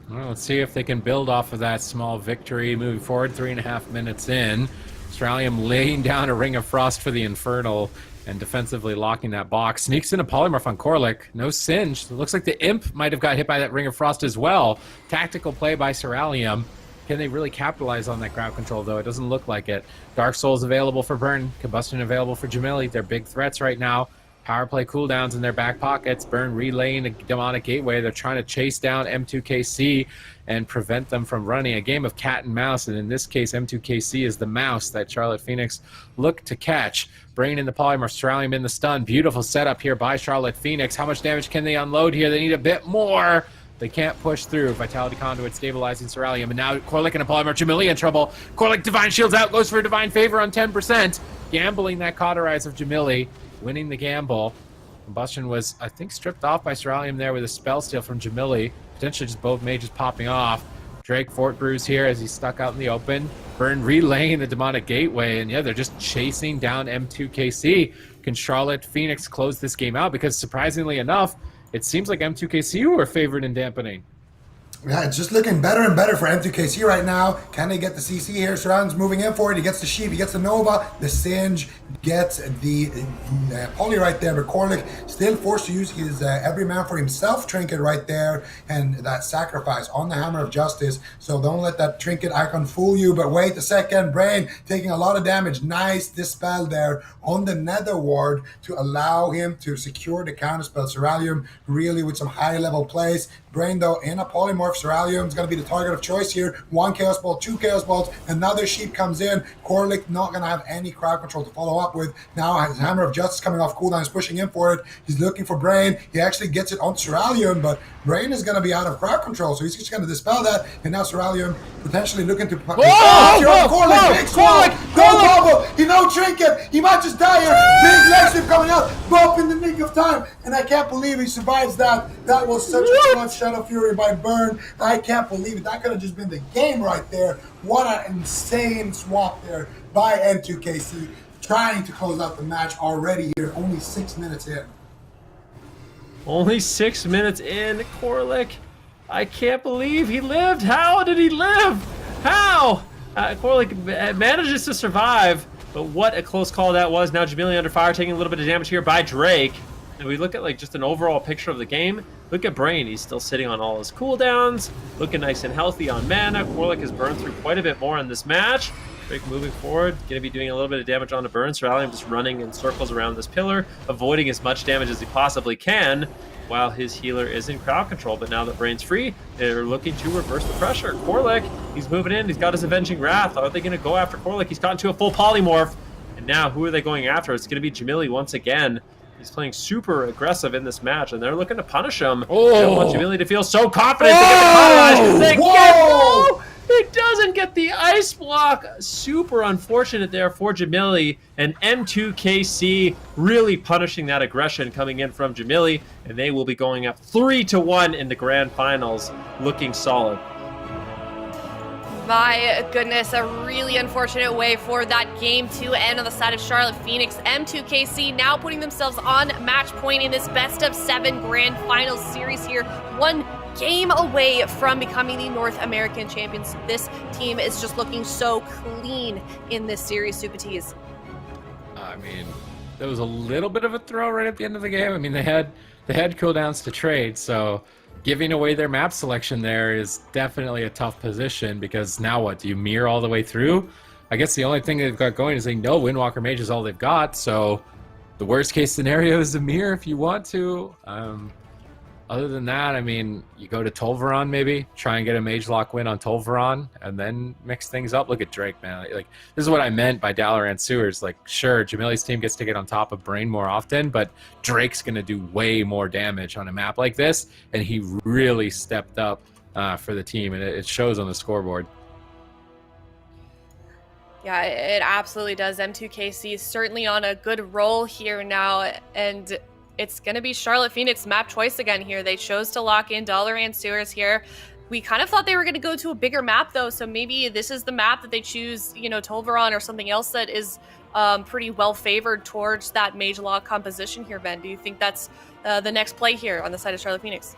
Well, let's see if they can build off of that small victory moving forward. 3.5 minutes in. Ceralium laying down a Ring of Frost for the Infernal and defensively locking that box. Sneaks in a Polymorph on Korlik. No Singe. It looks like the Imp might have got hit by that Ring of Frost as well. Tactical play by Ceralium. Can they really capitalize on that crowd control, though? It doesn't look like it. Dark Soul's available for Burn. Combustion available for Jamili. They're big threats right now. Power play cooldowns in their back pockets. Burn relaying a Demonic Gateway. They're trying to chase down M2KC and prevent them from running a game of cat and mouse. And in this case, M2KC is the mouse that Charlotte Phoenix look to catch. Brain in the Polymorph, Ceralium in the stun. Beautiful setup here by Charlotte Phoenix. How much damage can they unload here? They need a bit more. They can't push through. Vitality Conduit stabilizing Ceralium. And now Korlik and a Polymorph. Jamili in trouble. Korlik Divine Shields out. Goes for a Divine Favor on 10%. Gambling that Cauterize of Jamili. Winning the gamble. Combustion was, I think, stripped off by Ceralium there with a spell steal from Jamili. Potentially just both mages popping off. Drake Fort Brews here as he's stuck out in the open. Burn relaying the Demonic Gateway. And yeah, they're just chasing down M2KC. Can Charlotte Phoenix close this game out? Because surprisingly enough, it seems like M2KC were favored in dampening. Yeah, it's just looking better and better for M2KC right now. Can they get the CC here? Surround's moving in for it. He gets the Sheep, he gets the Nova, the Singe, gets the Poly right there. But Korlik still forced to use his every man for himself trinket right there, and that sacrifice on the Hammer of Justice. So don't let that trinket icon fool you. But wait a second, Brain taking a lot of damage. Nice dispel there on the Nether Ward to allow him to secure the counterspell. Ceralium really with some high level plays. Brain though in a Polymorph. Ceralium is going to be the target of choice here. 1 Chaos Ball, 2 Chaos Balls, another Sheep comes in. Korlik not going to have any crowd control to follow up with. Now his Hammer of Justice coming off cooldown. He's pushing in for it. He's looking for Brain. He actually gets it on Ceralium, but Brain is going to be out of crowd control, so he's just going to dispel that. And now Ceralium potentially looking to... Korlik, big swallow, go bubble. He no trinket. He might just die here. Big leg sweep coming out. Bump in the nick of time. And I can't believe he survives that. That was such a clutch Shadow Fury by Burn. I can't believe it. That could have just been the game right there. What an insane swap there by M2KC. Trying to close out the match already here. Only 6 minutes in. Only 6 minutes in. Korlik, I can't believe he lived. How did he live? How? Korlik manages to survive, but what a close call that was. Now Jamili under fire, taking a little bit of damage here by Drake. And we look at like just an overall picture of the game. Look at Brain, he's still sitting on all his cooldowns, looking nice and healthy on mana. Korlik has burned through quite a bit more in this match. Drake moving forward, going to be doing a little bit of damage on the burn. Rallium just running in circles around this pillar, avoiding as much damage as he possibly can, while his healer is in crowd control. But now that Brain's free, they're looking to reverse the pressure. Korlik, he's moving in, he's got his Avenging Wrath. Are they going to go after Korlik? He's gotten to a full polymorph. And now, who are they going after? It's going to be Jamili once again. He's playing super aggressive in this match, and they're looking to punish him. Oh. They don't want Jamili to feel so confident to get the colonize. They get It doesn't get the ice block. Super unfortunate there for Jamili. And M2KC really punishing that aggression coming in from Jamili, and they will be going up 3-1 in the grand finals, looking solid. My goodness, a really unfortunate way for that game to end on the side of Charlotte Phoenix. M2KC now putting themselves on match point in this best of 7 grand finals series here. 1 game away from becoming the North American champions. This team is just looking so clean in this series, Super Tees. I mean, there was a little bit of a throw right at the end of the game. I mean, they had cooldowns to trade, so giving away their map selection there is definitely a tough position, because now what? Do you mirror all the way through? I guess the only thing they've got going is they know Windwalker Mage is all they've got, so the worst case scenario is to mirror if you want to. Other than that, I mean, you go to Tolvaron maybe, try and get a Mage Lock win on Tolvaron, and then mix things up. Look at Drake, man. Like, this is what I meant by Dalaran Sewers. Like, sure, Jamili's team gets to get on top of Brain more often, but Drake's going to do way more damage on a map like this, and he really stepped up for the team, and it shows on the scoreboard. Yeah, it absolutely does. M2KC is certainly on a good roll here now, and it's going to be Charlotte Phoenix map choice again here. They chose to lock in Dalaran Sewers here. We kind of thought they were going to go to a bigger map, though, so maybe this is the map that they choose, you know, Tolvaron or something else that is pretty well favored towards that Mage Lock composition here, Ben. Do you think that's the next play here on the side of Charlotte Phoenix?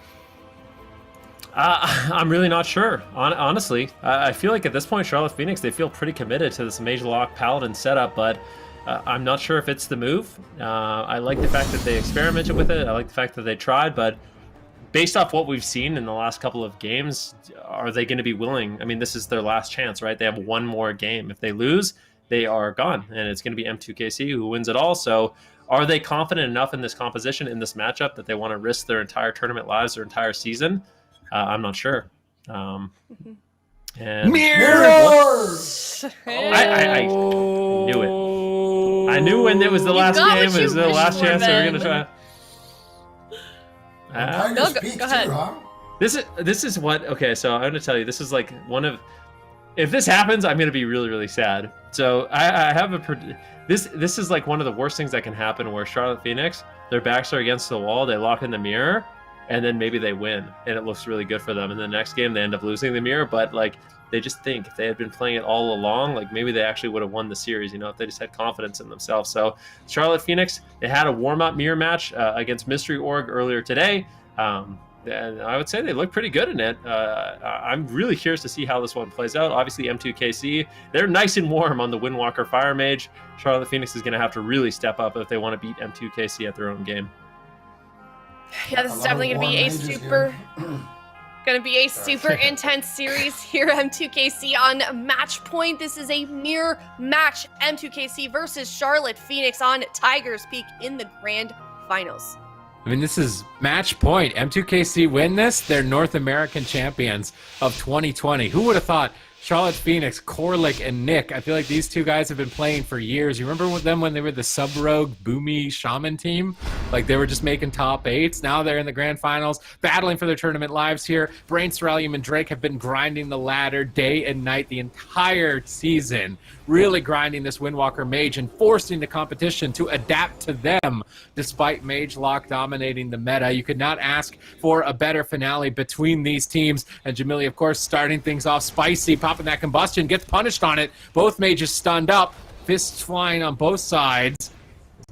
I'm really not sure, honestly. I feel like at this point, Charlotte Phoenix, they feel pretty committed to this Mage Lock Paladin setup, but I'm not sure if it's the move. I like the fact that they experimented with it. I like the fact that they tried, but based off what we've seen in the last couple of games, are they going to be willing? I mean, this is their last chance, right? They have one more game. If they lose, they are gone, and it's going to be M2KC who wins it all. So are they confident enough in this composition, in this matchup, that they want to risk their entire tournament lives, their entire season? I'm not sure. And Mirrors! I knew it. I knew when it was the last game, it was the last chance they were going to try. Tigers Peak go ahead. too, huh? This is what, okay, so I'm going to tell you, this is like one of, if this happens, I'm going to be really, really sad. So I have this is like one of the worst things that can happen, where Charlotte Phoenix, their backs are against the wall, they lock in the mirror, and then maybe they win, and it looks really good for them. And the next game, they end up losing the mirror, but like, they just think if they had been playing it all along, like maybe they actually would have won the series, you know, if they just had confidence in themselves. So Charlotte Phoenix, they had a warm-up mirror match against Mystery Org earlier today. And I would say they look pretty good in it. I'm really curious to see how this one plays out. Obviously, M2KC, they're nice and warm on the Windwalker Fire Mage. Charlotte Phoenix is going to have to really step up if they want to beat M2KC at their own game. Yeah, this is definitely going to be a super... Going to be a super intense series here. M2KC on match point. This is a mirror match. M2KC versus Charlotte Phoenix on Tigers Peak in the grand finals. I mean, this is match point. M2KC win this, they're North American champions of 2020. Who would have thought? Charlotte Phoenix, Korlik, and Nick. I feel like these two guys have been playing for years. You remember with them when they were the sub-rogue Boomy Shaman team? Like, they were just making top 8s. Now they're in the grand finals, battling for their tournament lives here. Brain, Rallium, and Drake have been grinding the ladder day and night the entire season. Really grinding this Windwalker Mage and forcing the competition to adapt to them, despite Mage Lock dominating the meta. You could not ask for a better finale between these teams. And Jamili, of course, starting things off spicy, popping that combustion, gets punished on it. Both mages stunned up, fists flying on both sides.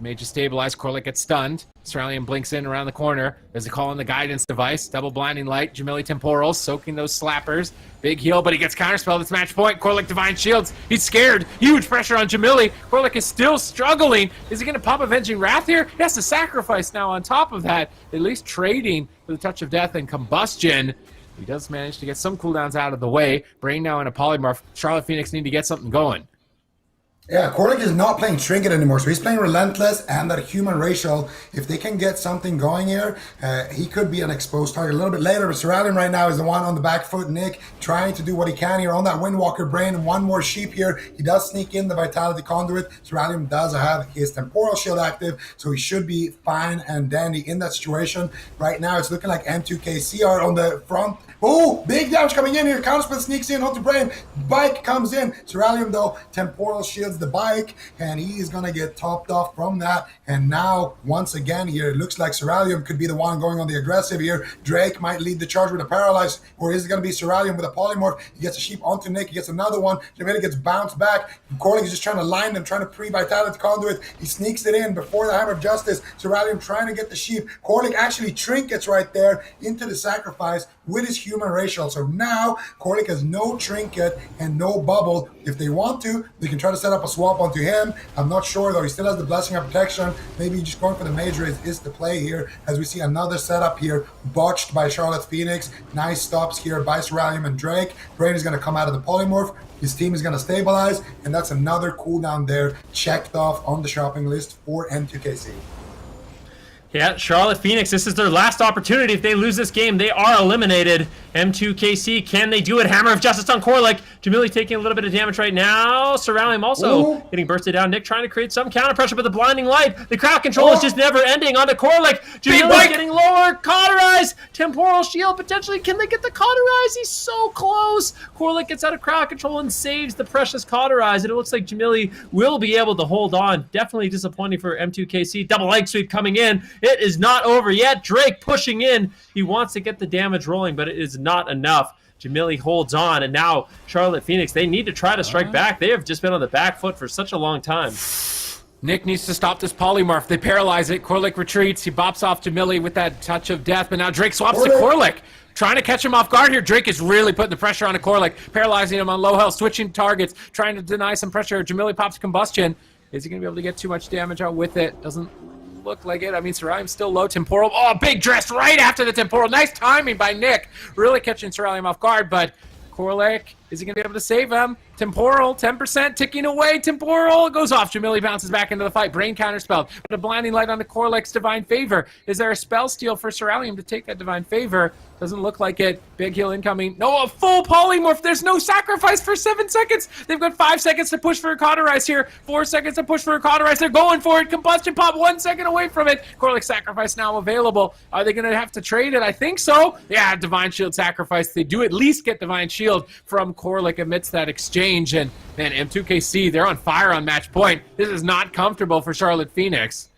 Mage is stabilized. Corlick gets stunned. Cerulean blinks in around the corner. There's a call on the guidance device. Double blinding light. Jamili temporals soaking those slappers. Big heal, but he gets counterspelled. It's match point. Corlick divine shields. He's scared. Huge pressure on Jamili. Corlick is still struggling. Is he going to pop Avenging Wrath here? He has to sacrifice now on top of that. At least trading for the Touch of Death and Combustion. He does manage to get some cooldowns out of the way. Brain now in a polymorph. Charlotte Phoenix need to get something going. Yeah, Corlick is not playing Trinket anymore, so he's playing Relentless and that Human Racial. If they can get something going here, he could be an exposed target a little bit later, but Cerulean right now is the one on the back foot. Nick trying to do what he can here on that Windwalker Brain. One more sheep here. He does sneak in the Vitality Conduit. Cerulean does have his Temporal Shield active, so he should be fine and dandy in that situation. Right now, it's looking like M2KC are on the front. Oh, big damage coming in here. Counterspell sneaks in onto Brain. Bike comes in. Cerulean, though, Temporal shields the bike, and he's going to get topped off from that. And now, once again here, it looks like Cerulean could be the one going on the aggressive here. Drake might lead the charge with a Paralyze, or is it going to be Cerulean with a Polymorph? He gets a sheep onto Nick. He gets another one. Jamili gets bounced back. Corlick is just trying to line them, trying to pre-Vitality Conduit. He sneaks it in before the Hammer of Justice. Cerulean trying to get the sheep. Corlick actually trinkets right there into the sacrifice with his Human Racial. So now Corlick has no trinket and no bubble. If they want to, they can try to set up a swap onto him. I'm not sure though. He still has the Blessing of Protection. Maybe just going for the Major is the play here, as we see another setup here botched by Charlotte Phoenix. Nice stops here by Cerulean and Drake. Brain is going to come out of the Polymorph. His team is going to stabilize, and that's another cooldown there checked off on the shopping list for M2KC. Yeah, Charlotte Phoenix, this is their last opportunity. If they lose this game, they are eliminated. M2KC, can they do it? Hammer of Justice on Corlick. Jamili taking a little bit of damage right now. Cerulean also getting bursted down. Nick trying to create some counter pressure, but the blinding light, the crowd control is just never ending onto Corlick. Jamili's getting lower. Cauterize. Temporal shield potentially. Can they get the Cauterize? He's so close. Corlick gets out of crowd control and saves the precious Cauterize, and it looks like Jamili will be able to hold on. Definitely disappointing for M2KC. Double leg sweep coming in. It is not over yet. Drake pushing in. He wants to get the damage rolling, but it is not enough. Jamili holds on, and now Charlotte Phoenix, they need to try to strike back. They have just been on the back foot for such a long time. Nick needs to stop this polymorph. They paralyze it. Corlick retreats. He bops off Jamili with that touch of death, but now Drake swaps to Corlick. Trying to catch him off guard here. Drake is really putting the pressure on Corlick, paralyzing him on low health, switching targets, trying to deny some pressure. Jamili pops Combustion. Is he going to be able to get too much damage out with it? Doesn't look like it. I mean, Cerulean's still low. Temporal. Oh, big dress right after the Temporal. Nice timing by Nick. Really catching Cerulean off guard, but Corlick, is he going to be able to save him? Temporal, 10% ticking away. Temporal goes off. Jamili bounces back into the fight. Brain counterspelled. But a blinding light on the Corlick's Divine Favor. Is there a spell steal for Cerulean to take that Divine Favor? Doesn't look like it. Big heal incoming. No, a full polymorph. There's no sacrifice for 7 seconds. They've got 5 seconds to push for a Cauterize here. 4 seconds to push for a Cauterize. They're going for it. Combustion pop 1 second away from it. Corlick sacrifice now available. Are they going to have to trade it? I think so. Yeah, Divine Shield sacrifice. They do at least get Divine Shield from Corlick amidst that exchange. And man, M2KC, they're on fire on match point. This is not comfortable for Charlotte Phoenix.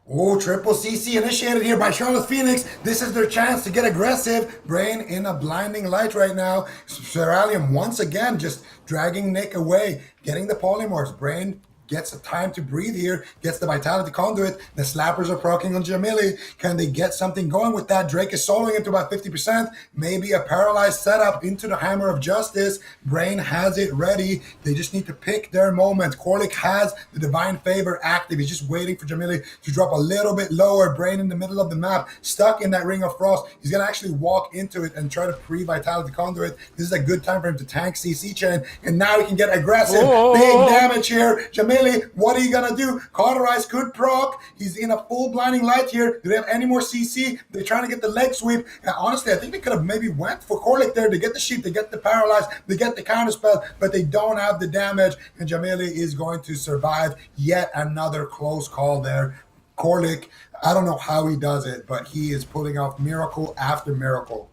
Oh, triple CC initiated here by Charlotte Phoenix. This is their chance to get aggressive. Brain in a blinding light right now. Cerulean once again just dragging Nick away, getting the polymorphs. Brain gets a time to breathe here, gets the Vitality Conduit. The slappers are proccing on Jamili. Can they get something going with that? Drake is soloing into about 50%. Maybe a paralyzed setup into the Hammer of Justice. Brain has it ready. They just need to pick their moment. Corlick has the Divine Favor active. He's just waiting for Jamili to drop a little bit lower. Brain in the middle of the map, stuck in that Ring of Frost. He's going to actually walk into it and try to pre-Vitality Conduit. This is a good time for him to tank CC chain, and now he can get aggressive. Big damage here. Jamili, what are you gonna do? Cauterize could proc. He's in a full blinding light here. Do they have any more CC? They're trying to get the leg sweep. And honestly, I think they could have maybe went for Corlick there to get the sheep, to get the paralyze, to get the counterspell, but they don't have the damage, and Jamili is going to survive. Yet another close call there. Corlick, I don't know how he does it, but he is pulling off miracle after miracle.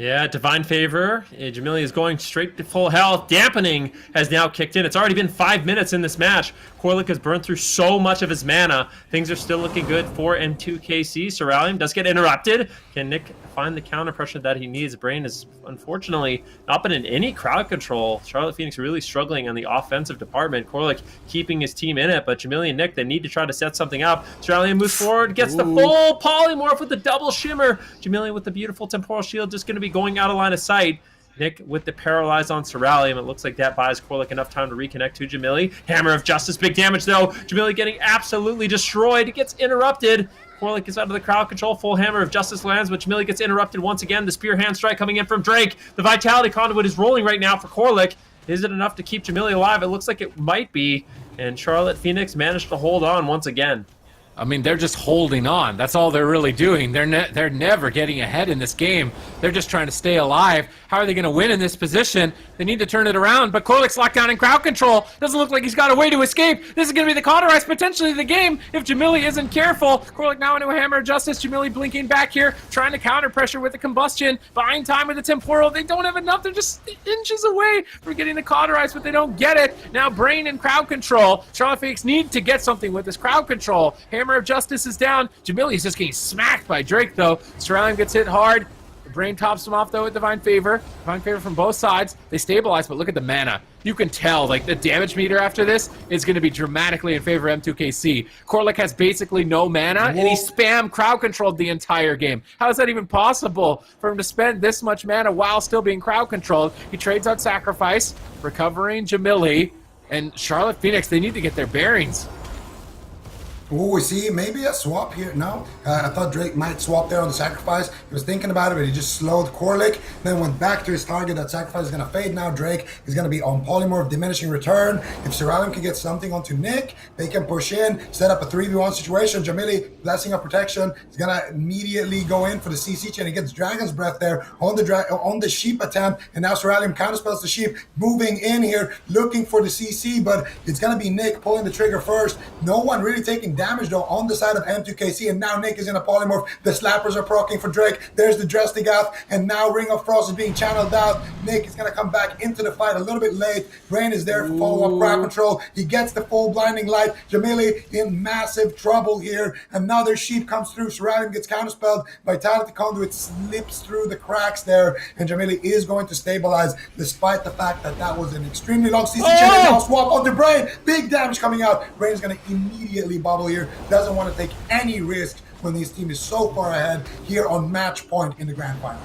Yeah, Divine Favor. Jamili is going straight to full health. Dampening has now kicked in. It's already been 5 minutes in this match. Korlik has burned through so much of his mana. Things are still looking good for M2KC. Soralium does get interrupted. Can Nick find the counter pressure that he needs? Brain has unfortunately not been in any crowd control. Charlotte Phoenix really struggling on the offensive department. Korlik keeping his team in it, but Jamili and Nick, they need to try to set something up. Soralium moves forward, gets the full polymorph with the double shimmer. Jamili with the beautiful temporal shield just going to be going out of line of sight. Nick with the paralyze on Soralium. It looks like that buys Korlik enough time to reconnect to Jamili. Hammer of Justice, big damage though. Jamili getting absolutely destroyed. It gets interrupted. Korlik is out of the crowd control. Full Hammer of Justice lands, but Jamili gets interrupted once again. The Spear Hand Strike coming in from Drake. The Vitality Conduit is rolling right now for Korlik. Is it enough to keep Jamili alive? It looks like it might be. And Charlotte Phoenix managed to hold on once again. I mean, they're just holding on. That's all they're really doing. They're never getting ahead in this game. They're just trying to stay alive. How are they going to win in this position? They need to turn it around, but Korlik's locked down in crowd control. Doesn't look like he's got a way to escape. This is going to be the cauterize potentially of the game if Jamili isn't careful. Korlik now into a Hammer of Justice. Jamili blinking back here, trying to counter pressure with the combustion. Buying time with the temporal. They don't have enough. They're just inches away from getting the cauterize, but they don't get it. Now Brain in crowd control. Charlotte Phoenix need to get something with this crowd control. Hammer of Justice is down. Jamili is just getting smacked by Drake, though. Soralium gets hit hard. The Brain tops him off, though, with Divine Favor. Divine Favor from both sides. They stabilize, but look at the mana. You can tell, like, the damage meter after this is going to be dramatically in favor of M2KC. Korlik has basically no mana, and he spam crowd controlled the entire game. How is that even possible for him to spend this much mana while still being crowd controlled? He trades out Sacrifice, recovering Jamili, and Charlotte Phoenix, they need to get their bearings. Oh, we see maybe a swap here. No, I thought Drake might swap there on the Sacrifice. He was thinking about it, but he just slowed Korlik, then went back to his target. That Sacrifice is going to fade now. Drake is going to be on Polymorph, diminishing return. If Soralium can get something onto Nick, they can push in, set up a 3v1 situation. Jamili, Blessing of Protection, is going to immediately go in for the CC chain. He gets Dragon's Breath there on the Sheep attempt, and now Soralium counterspells the Sheep, moving in here, looking for the CC, but it's going to be Nick pulling the trigger first. No one really taking damage though on the side of M2KC, and now Nick is in a polymorph. The slappers are proccing for Drake. There's the Drestigath, and now Ring of Frost is being channeled out. Nick is gonna come back into the fight a little bit late. Brain is there for follow-up crowd control. He gets the full blinding light. Jamili in massive trouble here. Another Sheep comes through. Soralium gets counterspelled. Vitality Conduit slips through the cracks there, and Jamili is going to stabilize despite the fact that that was an extremely long CC chain. And now swap onto Brain. Big damage coming out. Brain is gonna immediately bubble here. Doesn't want to take any risk when this team is so far ahead here on match point in the grand final.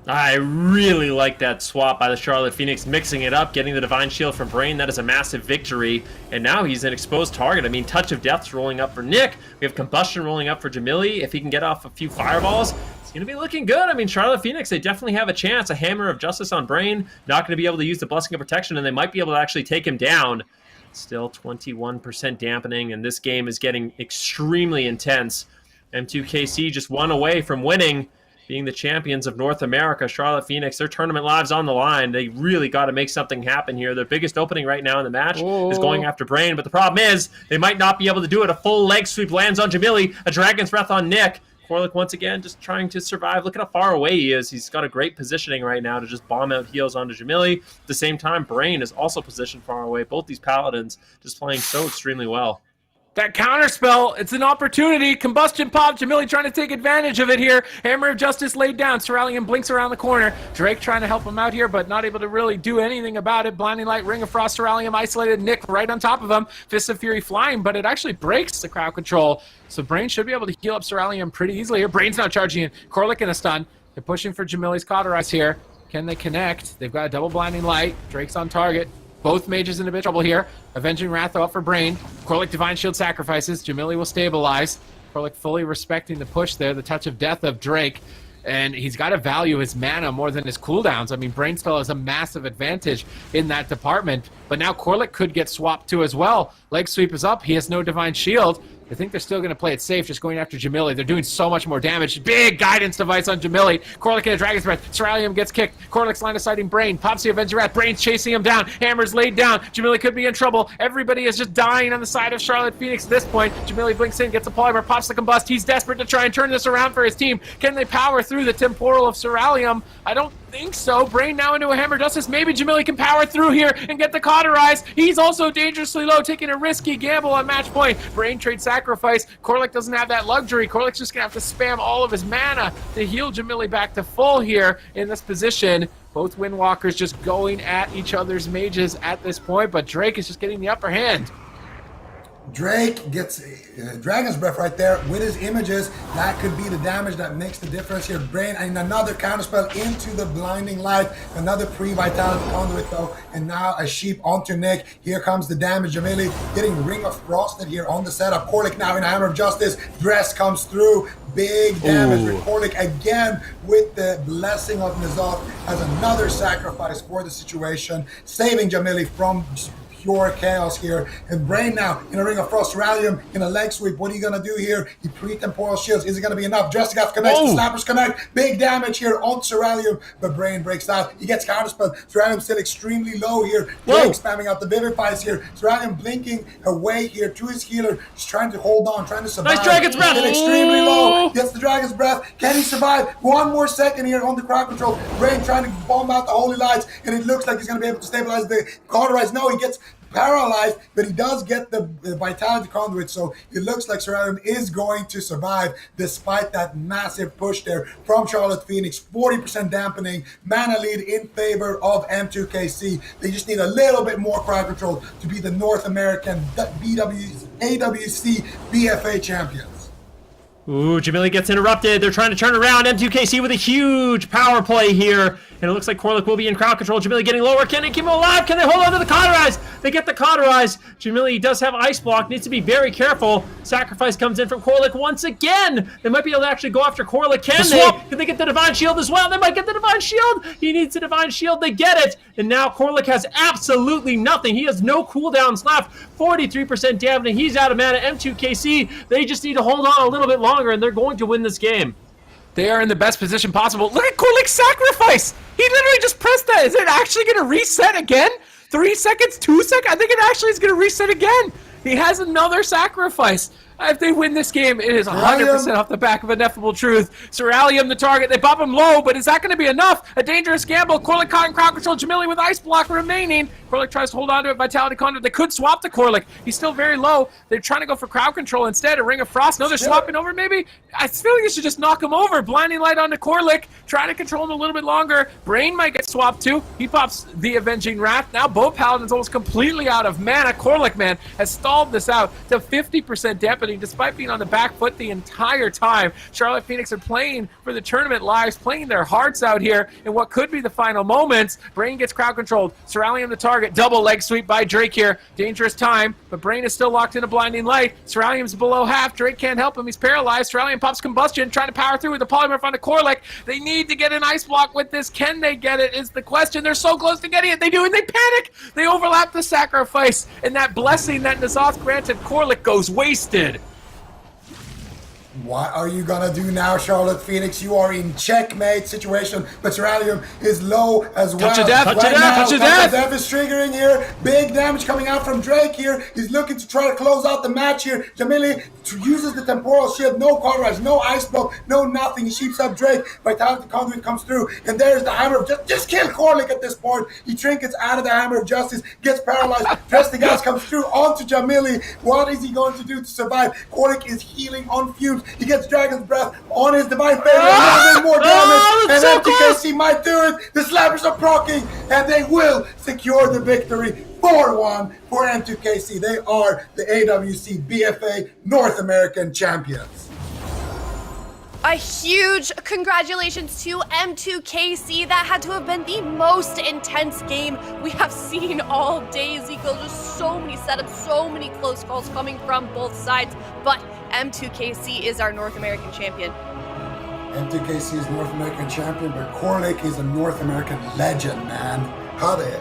I really like that swap by the Charlotte Phoenix, mixing it up, getting the Divine Shield from Brain. That is a massive victory, and now he's an exposed target. I mean, Touch of Death's rolling up for Nick. We have Combustion rolling up for Jamili. If he can get off a few fireballs, it's going to be looking good. I mean, Charlotte Phoenix, they definitely have a chance. A Hammer of Justice on Brain, not going to be able to use the Blessing of Protection, and they might be able to actually take him down. Still 21% dampening, and this game is getting extremely intense. M2KC just one away from winning, being the champions of North America. Charlotte Phoenix, their tournament lives on the line. They really got to make something happen here. Their biggest opening right now in the match is going after Brain, but the problem is they might not be able to do it. A full leg sweep lands on Jamili, a Dragon's Breath on Nick. Korlik once again just trying to survive. Look at how far away he is. He's got a great positioning right now to just bomb out heals onto Jamili. At the same time, Brain is also positioned far away. Both these Paladins just playing so extremely well. That counterspell, it's an opportunity. Combustion pop, Jamili trying to take advantage of it here. Hammer of Justice laid down. Soralium blinks around the corner. Drake trying to help him out here, but not able to really do anything about it. Blinding Light, Ring of Frost, Soralium isolated. Nick right on top of him. Fist of Fury flying, but it actually breaks the crowd control. So Brain should be able to heal up Soralium pretty easily here. Brain's now charging in. Korlik in a stun. They're pushing for Jamili's cauterize here. Can they connect? They've got a double Blinding Light. Drake's on target. Both mages in a bit of trouble here. Avenging Wrath up for Brain. Korlik Divine Shield sacrifices. Jamili will stabilize. Korlik fully respecting the push there. The Touch of Death of Drake. And he's got to value his mana more than his cooldowns. I mean, Brain still has a massive advantage in that department. But now Korlik could get swapped too as well. Leg sweep is up. He has no Divine Shield. I think they're still going to play it safe, just going after Jamili. They're doing so much more damage. Big guidance device on Jamili. Korlik in a Dragon's Breath. Soralium gets kicked. Korlik's line of sighting Brain. Pops the Avenger Wrath. Brain's chasing him down. Hammer's laid down. Jamili could be in trouble. Everybody is just dying on the side of Charlotte Phoenix at this point. Jamili blinks in, gets a polymer, pops the combust. He's desperate to try and turn this around for his team. Can they power through through the temporal of Ceralium? I don't think so. Brain now into a Hammer Justice. Maybe Jamili can power through here and get the Cauterize. He's also dangerously low, taking a risky gamble on match point. Brain trade sacrifice. Corlick doesn't have that luxury. Corlick's just going to have to spam all of his mana to heal Jamili back to full here in this position. Both Windwalkers just going at each other's mages at this point, but Drake is just getting the upper hand. Drake gets Dragon's Breath right there with his images. That could be the damage that makes the difference here. Brain and another counterspell into the Blinding Light. Another pre-Vitality Conduit though. And now a sheep onto Nick. Here comes the damage. Jamili getting Ring of Frosted here on the setup. Corlick now in Hammer of Justice. Dress comes through. Big damage with Corlick again with the blessing of N'Zoth as another sacrifice for the situation. Saving Jamili from pure chaos here. And Brain now in a Ring of Frost, Ceralium in a leg sweep. What are you going to do here? He pre-temporal shields. Is it going to be enough? Dressigath connects. The Slappers connect. Big damage here on Ceralium, but Brain breaks out. He gets counterspell. Ceralium still extremely low here. Drake spamming out the Vivifies here. Ceralium blinking away here to his healer. He's trying to hold on, trying to survive. Nice Dragon's Breath. Still extremely low. Gets the Dragon's Breath. Can he survive? One more second here on the crowd control. Brain trying to bomb out the Holy Lights, and it looks like he's going to be able to stabilize the Cauterize. No, he gets paralyzed, but he does get the Vitality Conduit, so it looks like Ceralium is going to survive despite that massive push there from Charlotte Phoenix. 40% dampening, mana lead in favor of M2KC. They just need a little bit more crowd control to be the North American AWC BFA champions. Ooh, Jamili gets interrupted. They're trying to turn around. M2KC with a huge power play here. And it looks like Corlick will be in crowd control. Jamili getting lower. Can they keep him alive? Can they hold on to the Cauterize? They get the Cauterize. Jamili does have Ice Block. Needs to be very careful. Sacrifice comes in from Corlick once again. They might be able to actually go after Corlick. Can they? Can they get the Divine Shield as well? They might get the Divine Shield. He needs the Divine Shield. They get it. And now Corlick has absolutely nothing. He has no cooldowns left. 43% damage. He's out of mana. M2KC, they just need to hold on a little bit longer, and they're going to win this game. They are in the best position possible. Look at Corlick's sacrifice. He literally just pressed that. Is it actually going to reset again? 3 seconds, 2 seconds? I think it actually is going to reset again. He has another sacrifice. If they win this game, it is 100% off the back of Ineffable Truth. Ceralium the target. They pop him low, but is that going to be enough? A dangerous gamble. Corlick caught in crowd control. Jamili with Ice Block remaining. Corlick tries to hold on to it. Vitality Conduit. They could swap to Corlick. He's still very low. They're trying to go for crowd control instead. A Ring of Frost. No, they're swapping over maybe. I feel like you should just knock him over. Blinding Light onto Corlick. Trying to control him a little bit longer. Brain might get swapped too. He pops the Avenging Wrath. Now both Paladins almost completely out of mana. Corlick, man, has stalled this out to 50% dampening despite being on the back foot the entire time. Charlotte Phoenix are playing for the tournament lives, playing their hearts out here in what could be the final moments. Brain gets crowd controlled. Ceralium the target. Double leg sweep by Drake here. Dangerous time, but Brain is still locked in a Blinding Light. Ceralium's below half. Drake can't help him. He's paralyzed. Ceralium pops Combustion, trying to power through with the Polymorph onto Corlick. They need to get an Ice Block with this. Can they get it is the question. They're so close to getting it. They do, and they panic. They overlap the sacrifice, and that blessing that N'Zoth granted Corlick goes wasted. What are you gonna do now, Charlotte Phoenix? You are in checkmate situation, but Ceralium is low as well. Touch of death, touch of death, touch of death. Death is triggering here. Big damage coming out from Drake here. He's looking to try to close out the match here. Jamili uses the temporal shield, no Cauterize, no Ice Block, no nothing. He sheeps up Drake. Vitality Conduit comes through, and there's the Hammer of Justice. Just kill Corlick at this point. He trinkets out of the Hammer of Justice, gets paralyzed. Dressigath comes through onto Jamili. What is he going to do to survive? Corlick is healing on fumes. He gets Dragon's Breath on his Divine Favor, a little bit more damage, and so M2KC might do it. The Slappers are proccing, and they will secure the victory. 4-1 for M2KC. They are the AWC BFA North American champions. A huge congratulations to M2KC. That had to have been the most intense game we have seen all day, Zico. Just so many setups, so many close calls coming from both sides. But M2KC is our North American champion. M2KC is North American champion, but Corlick is a North American legend, man. How the